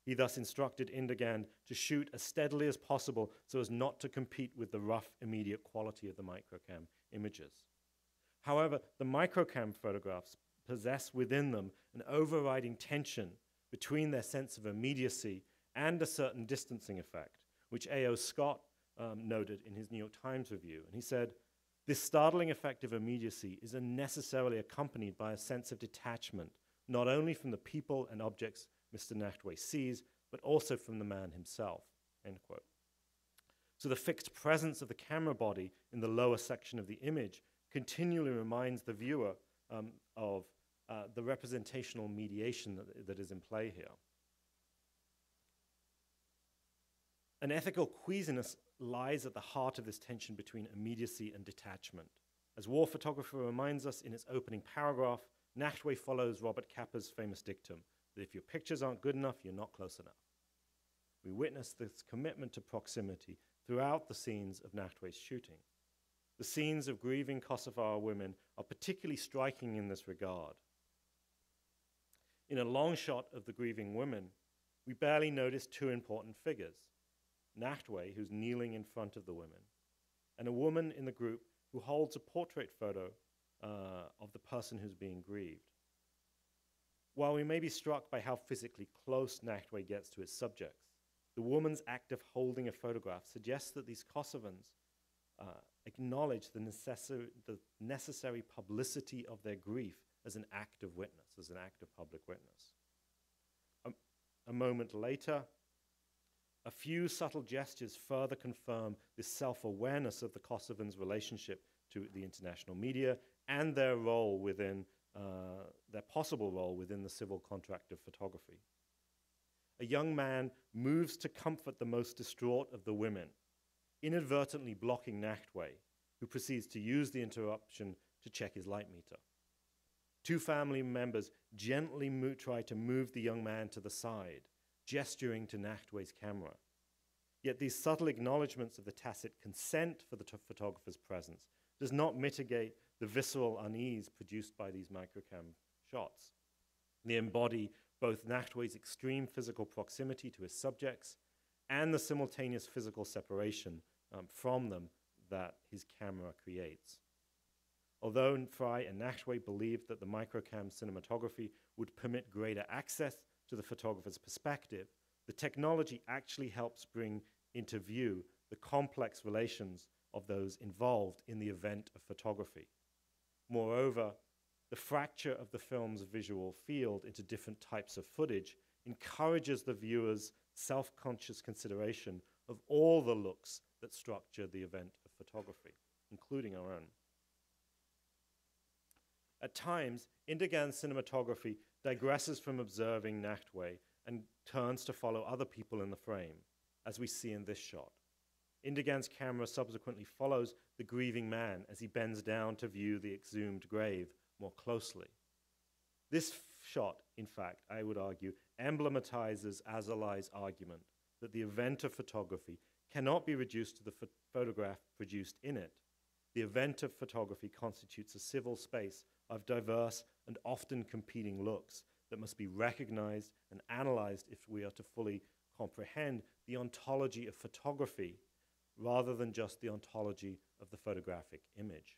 He thus instructed Indegand to shoot as steadily as possible so as not to compete with the rough, immediate quality of the microcam images. However, the microcam photographs possess within them an overriding tension between their sense of immediacy and a certain distancing effect, which A.O. Scott noted in his New York Times review. And he said, "This startling effect of immediacy is unnecessarily accompanied by a sense of detachment, not only from the people and objects Mr. Nachtwey sees, but also from the man himself," end quote. So the fixed presence of the camera body in the lower section of the image continually reminds the viewer of the representational mediation that is in play here. An ethical queasiness lies at the heart of this tension between immediacy and detachment. As War Photographer reminds us in its opening paragraph, Nachtwey follows Robert Capa's famous dictum that if your pictures aren't good enough, you're not close enough. We witness this commitment to proximity throughout the scenes of Nachtwey's shooting. The scenes of grieving Kosovar women are particularly striking in this regard. In a long shot of the grieving women, we barely notice two important figures: Nachtwey, who's kneeling in front of the women, and a woman in the group who holds a portrait photo of the person who's being grieved. While we may be struck by how physically close Nachtwey gets to his subjects, the woman's act of holding a photograph suggests that these Kosovans acknowledge the necessary publicity of their grief as an act of witness, as an act of public witness. A moment later, a few subtle gestures further confirm this self-awareness of the Kosovans' relationship to the international media and their role within, their possible role within the civil contract of photography. A young man moves to comfort the most distraught of the women, inadvertently blocking Nachtwey, who proceeds to use the interruption to check his light meter. Two family members gently try to move the young man to the side, gesturing to Nachtwey's camera. Yet these subtle acknowledgements of the tacit consent for the photographer's presence does not mitigate the visceral unease produced by these microcam shots. They embody both Nachtwey's extreme physical proximity to his subjects and the simultaneous physical separation from them that his camera creates. Although Fry and Nachtwey believed that the microcam cinematography would permit greater access to the photographer's perspective, the technology actually helps bring into view the complex relations of those involved in the event of photography. Moreover, the fracture of the film's visual field into different types of footage encourages the viewer's self-conscious consideration of all the looks that structure the event of photography, including our own. At times, Indegand's cinematography digresses from observing Nachtwey and turns to follow other people in the frame, as we see in this shot. Indegand's camera subsequently follows the grieving man as he bends down to view the exhumed grave more closely. This shot, in fact, I would argue, emblematizes Azoulay's argument that the event of photography cannot be reduced to the photograph produced in it. The event of photography constitutes a civil space of diverse and often competing looks that must be recognized and analyzed if we are to fully comprehend the ontology of photography rather than just the ontology of the photographic image.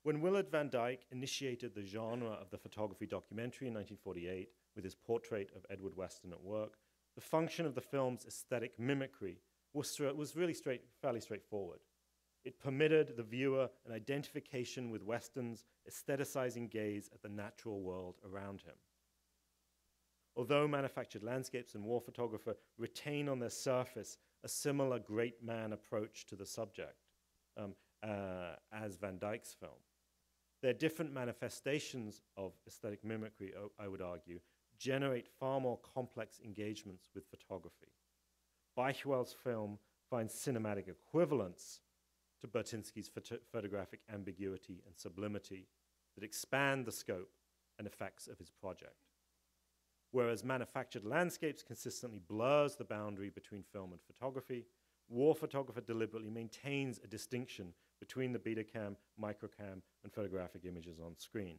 When Willard Van Dyke initiated the genre of the photography documentary in 1948 with his portrait of Edward Weston at work, the function of the film's aesthetic mimicry was really fairly straightforward. It permitted the viewer an identification with Weston's aestheticizing gaze at the natural world around him. Although manufactured landscapes and war photography retain on their surface a similar great man approach to the subject as Van Dyke's film, their different manifestations of aesthetic mimicry, I would argue, generate far more complex engagements with photography. Beichwell's film finds cinematic equivalents to Burtynsky's photographic ambiguity and sublimity that expand the scope and effects of his project. Whereas manufactured landscapes consistently blurs the boundary between film and photography, war photographer deliberately maintains a distinction between the Betacam, microcam, and photographic images on screen.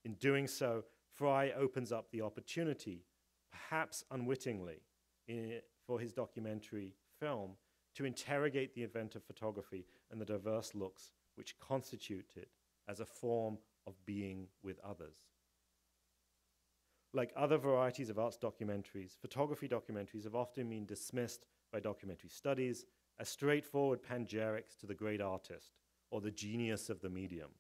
In doing so, Fry opens up the opportunity, perhaps unwittingly, for his documentary film to interrogate the event of photography and the diverse looks which constitute it as a form of being with others. Like other varieties of arts documentaries, photography documentaries have often been dismissed by documentary studies as straightforward panegyrics to the great artist or the genius of the medium.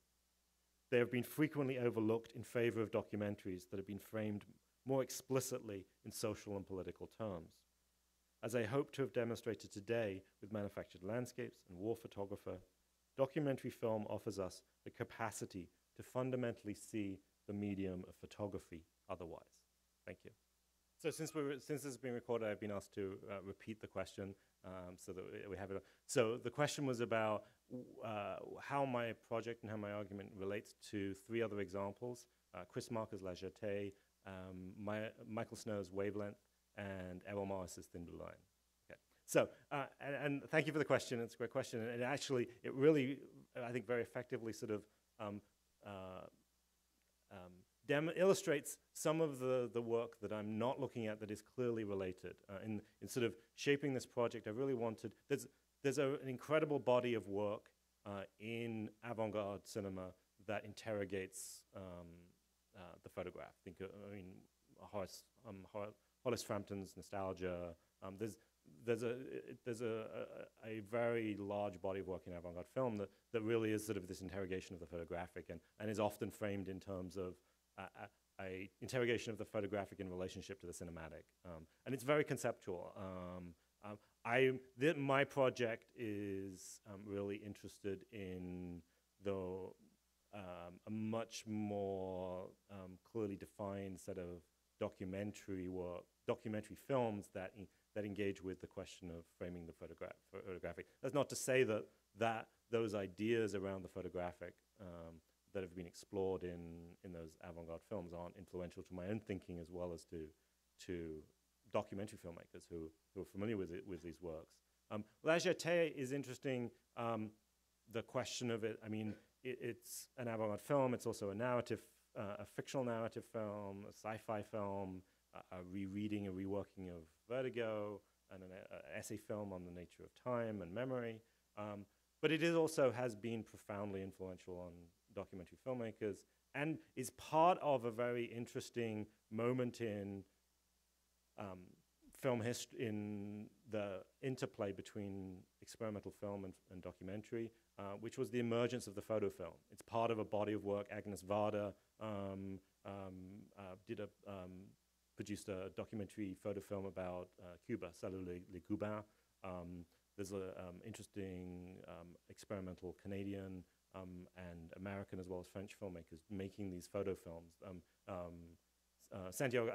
They have been frequently overlooked in favor of documentaries that have been framed more explicitly in social and political terms. As I hope to have demonstrated today with manufactured landscapes and war photographer, documentary film offers us the capacity to fundamentally see the medium of photography otherwise. Thank you. So since this is being recorded, I've been asked to repeat the question so that we have it. So the question was about how my project and how my argument relates to three other examples, Chris Marker's La Jetée, Michael Snow's Wavelength, and Errol Morris's Thin Blue Line. Okay. So, and thank you for the question. It's a great question. And actually, it really, I think, very effectively sort of illustrates some of the work that I'm not looking at that is clearly related. In sort of shaping this project, I really wanted, there's an incredible body of work in avant-garde cinema that interrogates the photograph. Hollis Frampton's Nostalgia. There's a very large body of work in avant-garde film that really is sort of this interrogation of the photographic and is often framed in terms of a interrogation of the photographic in relationship to the cinematic. And it's very conceptual. My project is really interested in a much more clearly defined set of documentary films that engage with the question of framing the photographic. That's not to say that those ideas around the photographic that have been explored in those avant-garde films aren't influential to my own thinking as well as to documentary filmmakers who are familiar with these works. La Jetée is interesting. The question of it, I mean, it's an avant-garde film. It's also a narrative, a fictional narrative film, a sci-fi film, a rereading and reworking of Vertigo, and an essay film on the nature of time and memory. But it also has been profoundly influential on documentary filmmakers and is part of a very interesting moment in film history, in the interplay between experimental film and documentary, which was the emergence of the photo film. It's part of a body of work. Agnes Varda produced a documentary photo film about Cuba, Salut les Cubains. There's an interesting experimental Canadian and American as well as French filmmakers making these photo films. Santiago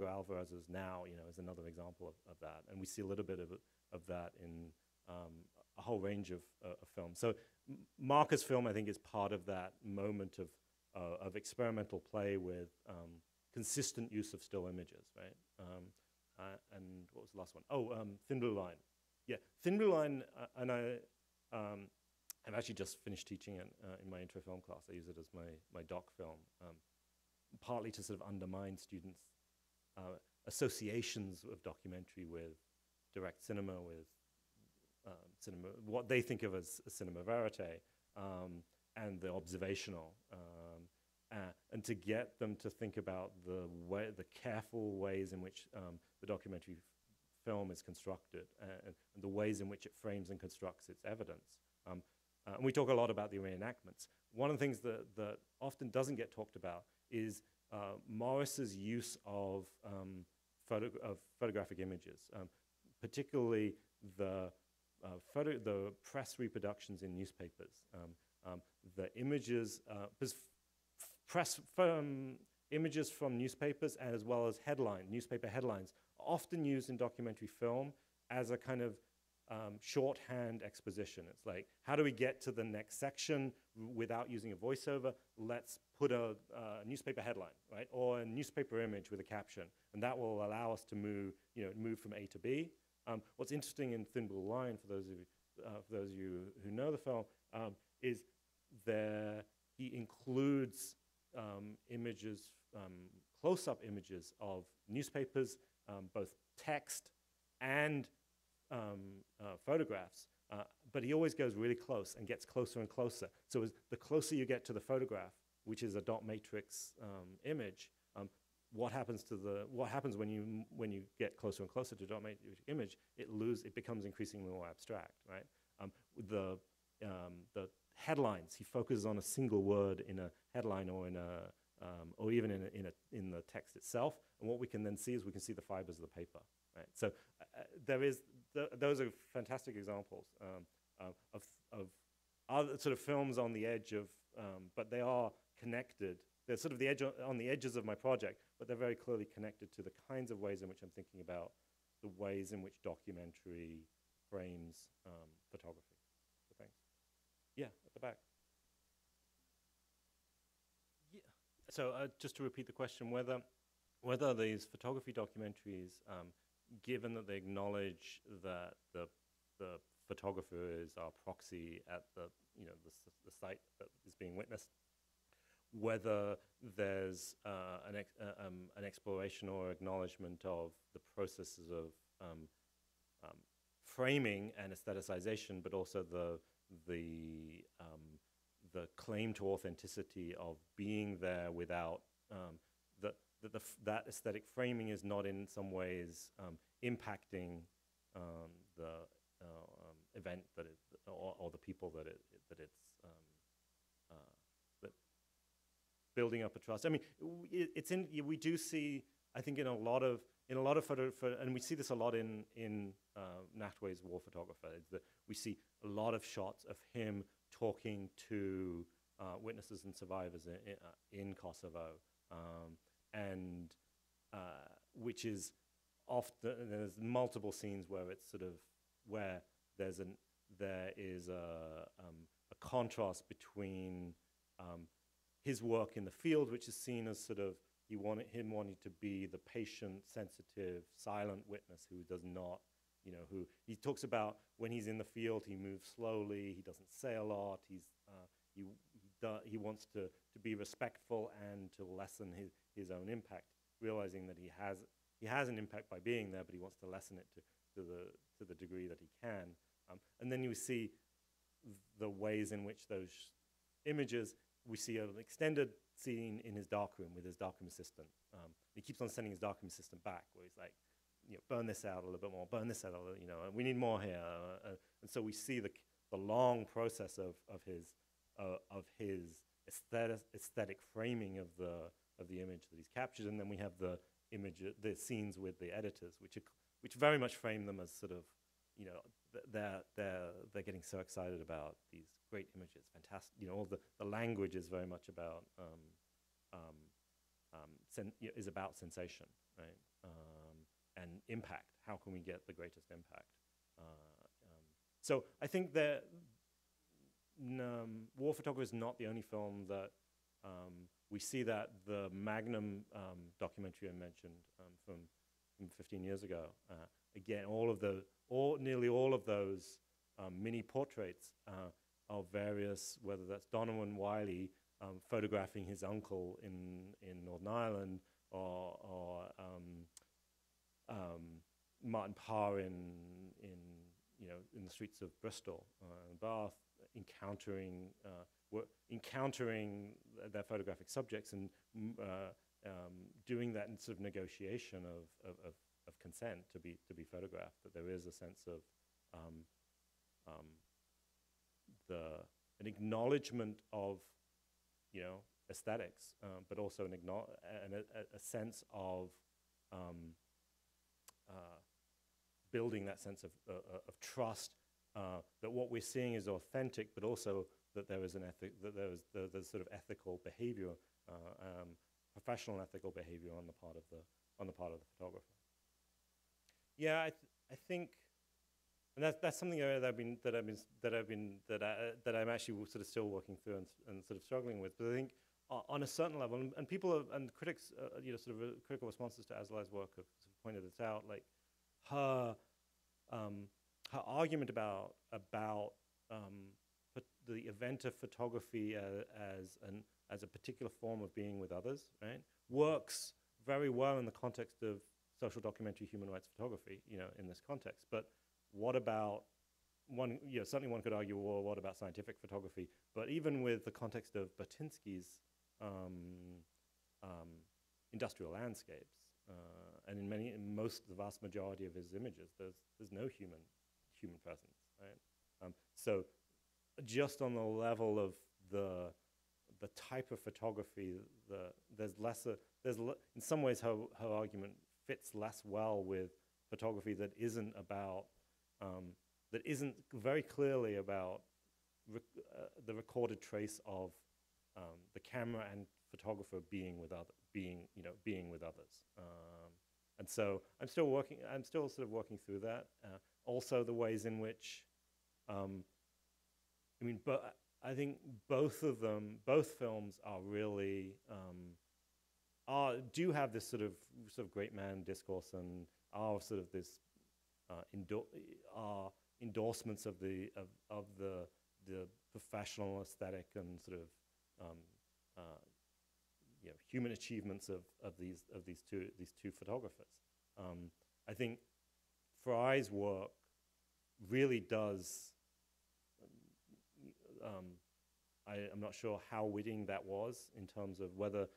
Alvarez's Now, is another example of that, and we see a little bit of that in a whole range of films. So Marker's film, I think, is part of that moment of experimental play with consistent use of still images, right? And what was the last one? Oh, Thin Blue Line. Yeah, Thin Blue Line, and I've actually just finished teaching it in my intro film class. I use it as my doc film. partly to sort of undermine students' associations of documentary with direct cinema, with cinema, what they think of as cinema verite, and the observational, and to get them to think about the careful ways in which the documentary film is constructed, and the ways in which it frames and constructs its evidence. And we talk a lot about the reenactments. One of the things that often doesn't get talked about is Morris's use of photographic images, particularly the press reproductions in newspapers. The images, images from newspapers, as well as newspaper headlines, are often used in documentary film as a kind of shorthand exposition. It's like, how do we get to the next section without using a voiceover? Let's put a newspaper headline, right, or a newspaper image with a caption, and that will allow us to move from A to B. What's interesting in Thin Blue Line, for those of you who know the film, is he includes images, close-up images of newspapers, both text and photographs, but he always goes really close and gets closer and closer. So the closer you get to the photograph, which is a dot matrix image, what happens when you get closer and closer to dot matrix image? It becomes increasingly more abstract, right? The headlines, he focuses on a single word in a headline or or even in the text itself, and what we can then see is we can see the fibers of the paper, right? So those are fantastic examples of other sort of films on the edge of, but they are connected. They're sort of on the edges of my project, but they're very clearly connected to the kinds of ways in which I'm thinking about the ways in which documentary frames photography. So thanks. Yeah, at the back. Yeah. So just to repeat the question, whether these photography documentaries, given that they acknowledge that the photographer is our proxy at the site that is being witnessed, whether there's an exploration or acknowledgement of the processes of framing and aestheticization, but also the claim to authenticity of being there without that aesthetic framing is not in some ways impacting the event or the people that it's building up a trust. I mean, we do see, I think, in a lot of photo, and we see this a lot in Nachtwey's War Photographer, is that we see a lot of shots of him talking to witnesses and survivors in Kosovo, and which is often, there's multiple scenes where it's sort of where there is a contrast between his work in the field, which is seen as sort of him wanting to be the patient, sensitive, silent witness who does not, who he talks about when he's in the field, he moves slowly, he doesn't say a lot, he wants to be respectful and to lessen his own impact, realizing that he has an impact by being there, but he wants to lessen it to the degree that he can. And then you see the ways in which those images, we see an extended scene in his darkroom with his darkroom assistant. He keeps on sending his darkroom assistant back, where he's like, burn this out a little bit more, burn this out a little, we need more here. And so we see the long process of his aesthetic framing of the image that he's captured, and then we have the scenes with the editors, which very much frame them as sort of, they're getting so excited about these great images, fantastic. All the language is very much about is about sensation, right? And impact. How can we get the greatest impact? So I think that War Photographer is not the only film that we see that the Magnum documentary I mentioned from 15 years ago. Again, nearly all of those mini portraits of various, whether that's Donovan Wiley photographing his uncle in Northern Ireland, or Martin Parr in the streets of Bristol and Bath, encountering their photographic subjects and doing that in sort of negotiation of consent to be photographed. That there is a sense of an acknowledgement of aesthetics, but also a sense of building that sense of trust, that what we're seeing is authentic, but also that there is there's sort of ethical behavior, professional ethical behavior on the part of the photographer. Yeah, I think, and that's something that I'm actually sort of still working through and sort of struggling with. But I think on a certain level, and people and critics, sort of critical responses to Azoulay's work have sort of pointed this out, like her argument about the event of photography as a particular form of being with others, right, works very well in the context of social documentary human rights photography, in this context. But what about certainly one could argue, well, what about scientific photography? But even with the context of Burtynsky's industrial landscapes, and in the vast majority of his images, there's no human presence, right? So just on the level of the type of photography, in some ways her argument fits less well with photography that isn't about that isn't very clearly about the recorded trace of the camera and photographer being with others. And so I'm still sort of working through that. Also the ways in which, but I think both films are really, do have this sort of great man discourse, and are sort of this endorsements of the professional aesthetic and sort of human achievements of these two photographers. I think Fry's work really does. I'm not sure how witting that was in terms of whether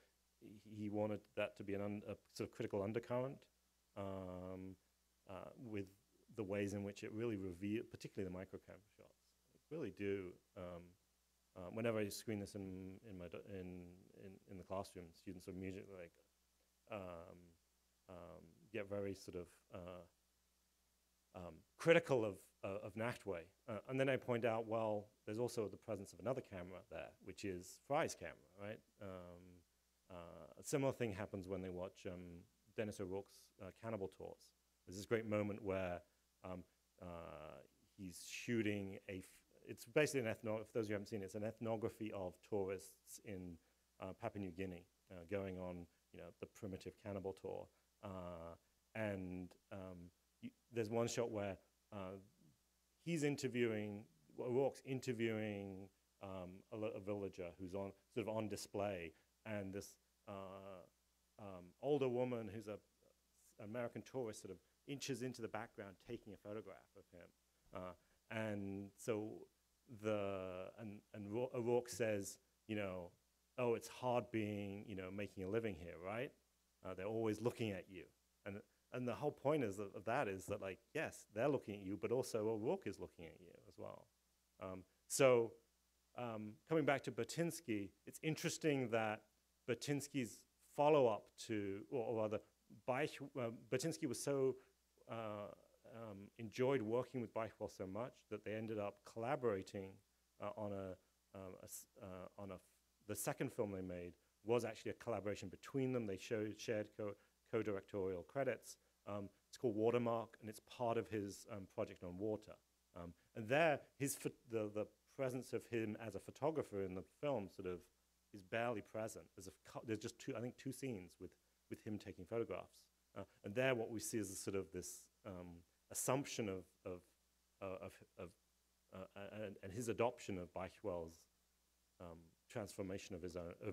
he wanted that to be a sort of critical undercurrent, with the ways in which it really revealed, particularly the microcam shots, really do. Whenever I screen this in the classroom, students are immediately like get very sort of critical of Nachtwey, and then I point out, well, there's also the presence of another camera there, which is Fry's camera, right? A similar thing happens when they watch Dennis O'Rourke's Cannibal Tours. There's this great moment where he's shooting it's basically for those who haven't seen it, it's an ethnography of tourists in Papua New Guinea going on, the primitive cannibal tour. And there's one shot where O'Rourke's interviewing a villager who's on display, and this older woman who's an American tourist sort of inches into the background taking a photograph of him. And so O'Rourke says, oh, it's hard making a living here, right? They're always looking at you. And the whole point of that is that, like, yes, they're looking at you, but also O'Rourke is looking at you as well. So coming back to Burtynsky, it's interesting that Burtynsky's follow-up to, or rather, Burtynsky was so enjoyed working with Beichwell so much that they ended up collaborating on the second film they made was actually a collaboration between them. They shared co-directorial credits. It's called Watermark, and it's part of his project on water. And there, the presence of him as a photographer in the film sort of is barely present. There's just two scenes with him taking photographs. And there, what we see is sort of this assumption and his adoption of Beichwell's transformation of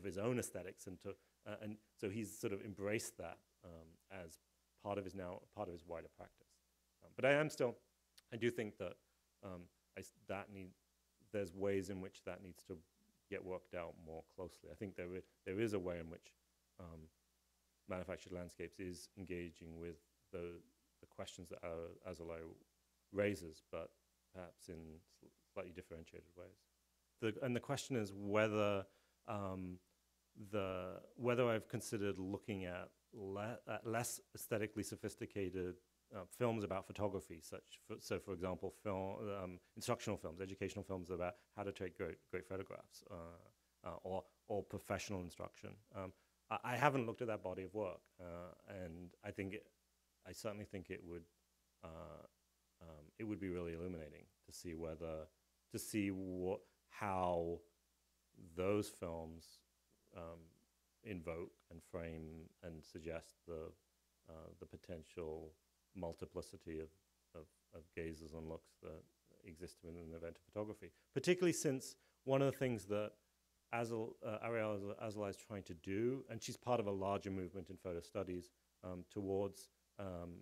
his own aesthetics, and so he's sort of embraced that as part of his wider practice. But I do think that there's ways in which that needs to get worked out more closely. I think there is a way in which manufactured landscapes is engaging with the questions that Azoulay raises, but perhaps in slightly differentiated ways. And the question is whether I've considered looking at less aesthetically sophisticated films about photography, so for example, instructional films, educational films about how to take great photographs, or professional instruction. I haven't looked at that body of work, and I certainly think it would be really illuminating to see how those films invoke and frame and suggest the potential multiplicity of gazes and looks that exist within an event of photography. Particularly since one of the things that Ariella Azoulay is trying to do, and she's part of a larger movement in photo studies towards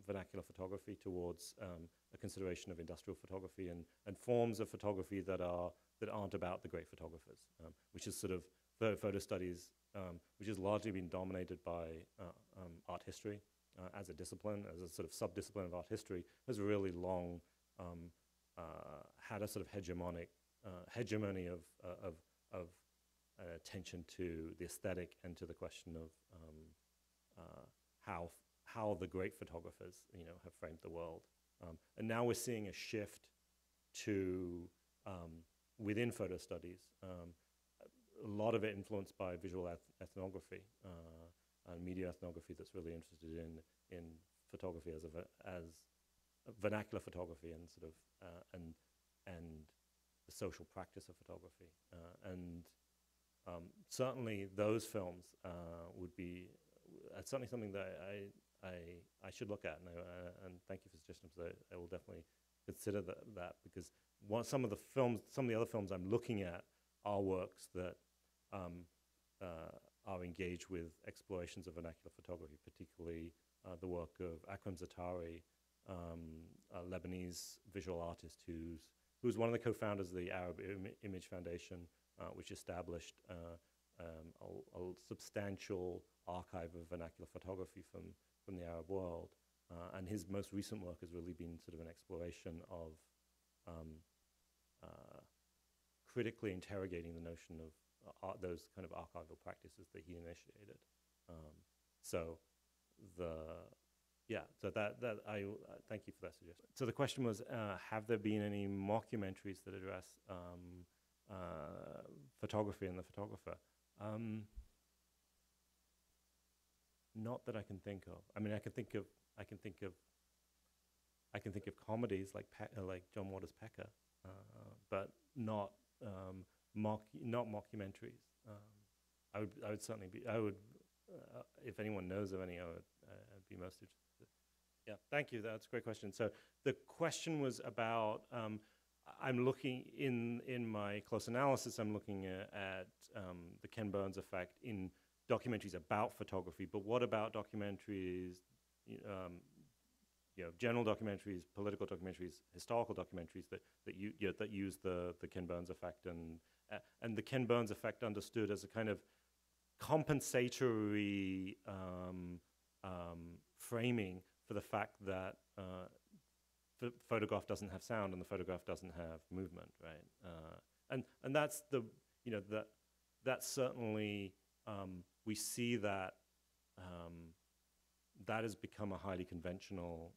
vernacular photography, towards a consideration of industrial photography and forms of photography that aren't about the great photographers, which is sort of photo studies, which has largely been dominated by art history as a discipline, as a sort of sub-discipline of art history, has really long had a sort of hegemony of attention to the aesthetic and to the question of how the great photographers, have framed the world. And now we're seeing a shift to within photo studies, a lot of it influenced by visual ethnography and media ethnography that's really interested in photography as vernacular photography and sort of and the social practice of photography. And certainly those films would be certainly something that I should look at, and thank you for suggesting, because I will definitely consider that because some of the other films I'm looking at are works that are engaged with explorations of vernacular photography, particularly the work of Akram Zaatari, a Lebanese visual artist who's one of the co-founders of the Arab Image Foundation, which established a substantial archive of vernacular photography from the Arab world. And his most recent work has really been sort of an exploration of critically interrogating the notion of those kind of archival practices that he initiated. So I thank you for that suggestion. So the question was, have there been any mockumentaries that address photography and the photographer? Not that I can think of. I mean, I can think of comedies like John Waters' Pecker, but not mockumentaries. I would certainly be. If anyone knows of any, I'd be most interested. Yeah, thank you. That's a great question. So the question was about. I'm looking in my close analysis. I'm looking at the Ken Burns effect in documentaries about photography. But what about documentaries? General documentaries, political documentaries, historical documentaries that use the Ken Burns effect and the Ken Burns effect understood as a kind of compensatory framing for the fact that the photograph doesn't have sound and the photograph doesn't have movement, right? And that's that's certainly we see that that has become a highly conventional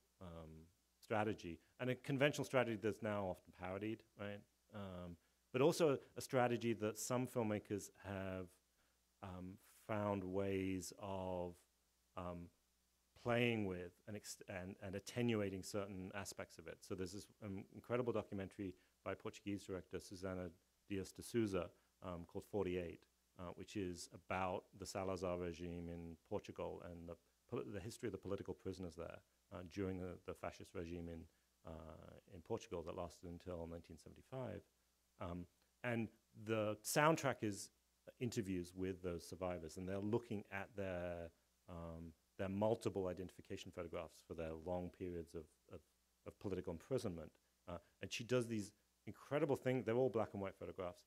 strategy, and a conventional strategy that's now often parodied, right? But also a strategy that some filmmakers have found ways of playing with and attenuating certain aspects of it. So there's this incredible documentary by Portuguese director Susana Dias de Souza called 48, which is about the Salazar regime in Portugal and the history of the political prisoners there during the fascist regime in Portugal that lasted until 1975. And the soundtrack is interviews with those survivors, and they're looking at their multiple identification photographs for their long periods of political imprisonment. And she does these incredible things. They're all black and white photographs,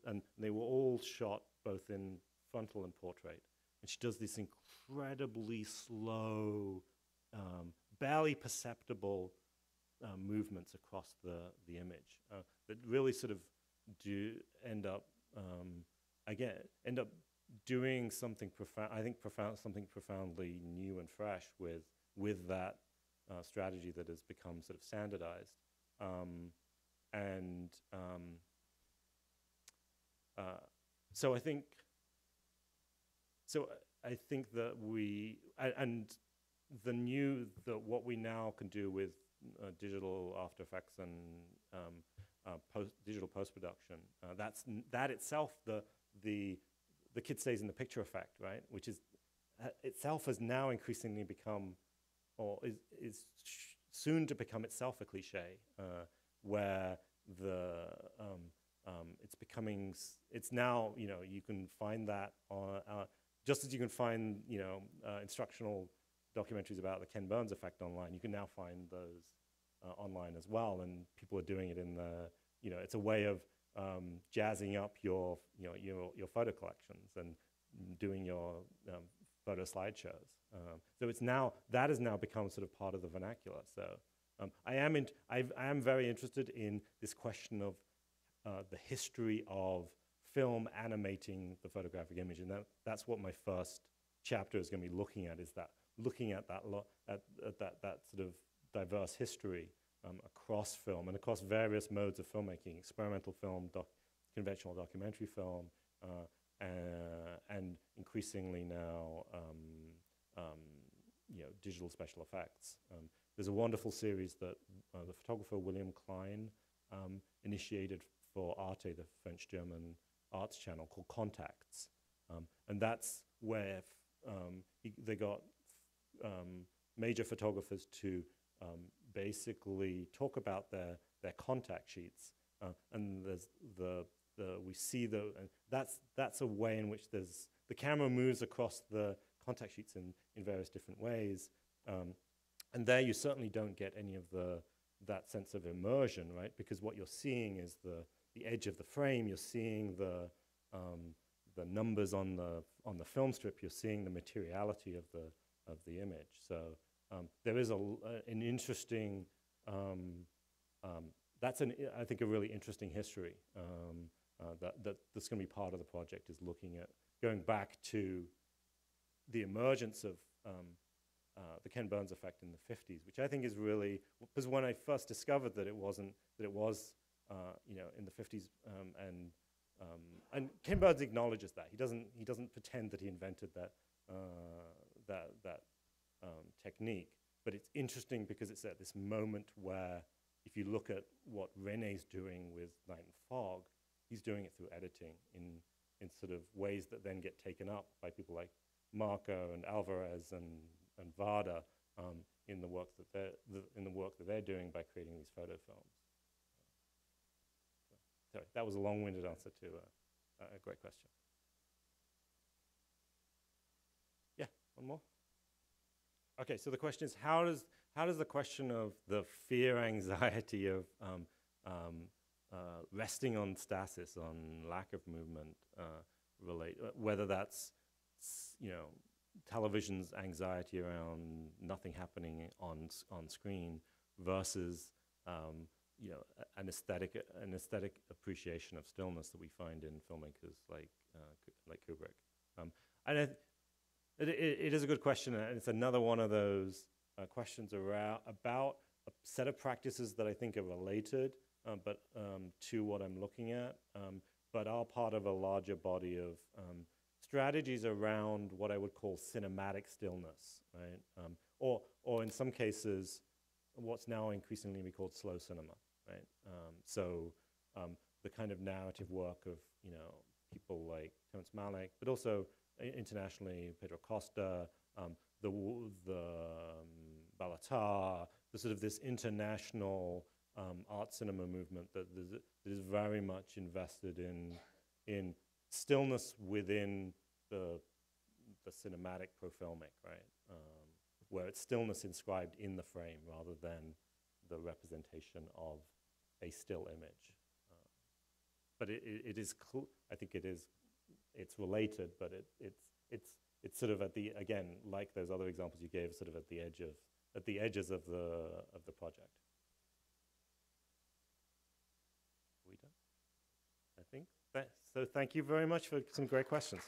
and they were all shot both in frontal and portrait. And she does these incredibly slow, barely perceptible movements across the image that really sort of end up doing something profound. I think something profoundly new and fresh with that strategy that has become sort of standardized. So I think that what we now can do with digital After Effects and digital post-production, that itself, the kid stays in the picture effect, right? Which is itself has now increasingly become, or is soon to become itself a cliche, where it's now, you can find that on, just as you can find, instructional documentaries about the Ken Burns effect online, you can now find those online as well, and people are doing it in the, it's a way of jazzing up your photo collections and doing your photo slideshows. So that has now become sort of part of the vernacular. So I am very interested in this question of the history of film animating the photographic image, and that's what my first chapter is going to be looking at. Is that looking at that sort of diverse history across film and across various modes of filmmaking: experimental film, conventional documentary film, and increasingly now digital special effects. There's a wonderful series that the photographer William Klein initiated for Arte, the French-German arts channel, called Contacts. And that's where they got major photographers to basically talk about their contact sheets. And there's we see that's a way in which the camera moves across the contact sheets in various different ways. And there you certainly don't get any of that sense of immersion, right? Because what you're seeing is the edge of the frame. You're seeing the numbers on the film strip. You're seeing the materiality of the image. So there is an interesting. I think a really interesting history that's going to be part of the project, is looking at going back to the emergence of the Ken Burns effect in the 50s, which I think is really, because when I first discovered that it was in the 50s, and Ken Burns acknowledges that. He doesn't pretend that he invented that technique, but it's interesting because it's at this moment where, if you look at what René's doing with Night and Fog, he's doing it through editing in sort of ways that then get taken up by people like Marco and Alvarez and Vada in the work that they're doing by creating these photo films. Sorry, that was a long-winded answer to a great question. Yeah, one more. Okay, so the question is, how does the question of the fear, anxiety of resting on stasis, on lack of movement, relate? Whether that's television's anxiety around nothing happening on screen versus an aesthetic appreciation of stillness that we find in filmmakers like Kubrick. And it is a good question, and it's another one of those questions about a set of practices that I think are related, but to what I'm looking at, but are part of a larger body of strategies around what I would call cinematic stillness, right? Or in some cases, what's now increasingly be called slow cinema, right? So the kind of narrative work of people like Terrence Malick, but also internationally Pedro Costa, the Balatar, the sort of this international art cinema movement that is very much invested in stillness within the cinematic profilmic, right? Where it's stillness inscribed in the frame rather than the representation of a still image. But it is, I think it's related, but it's sort of at the, again, like those other examples you gave, sort of at the edges of the project. Are we done? I think so. Thank you very much for some great questions.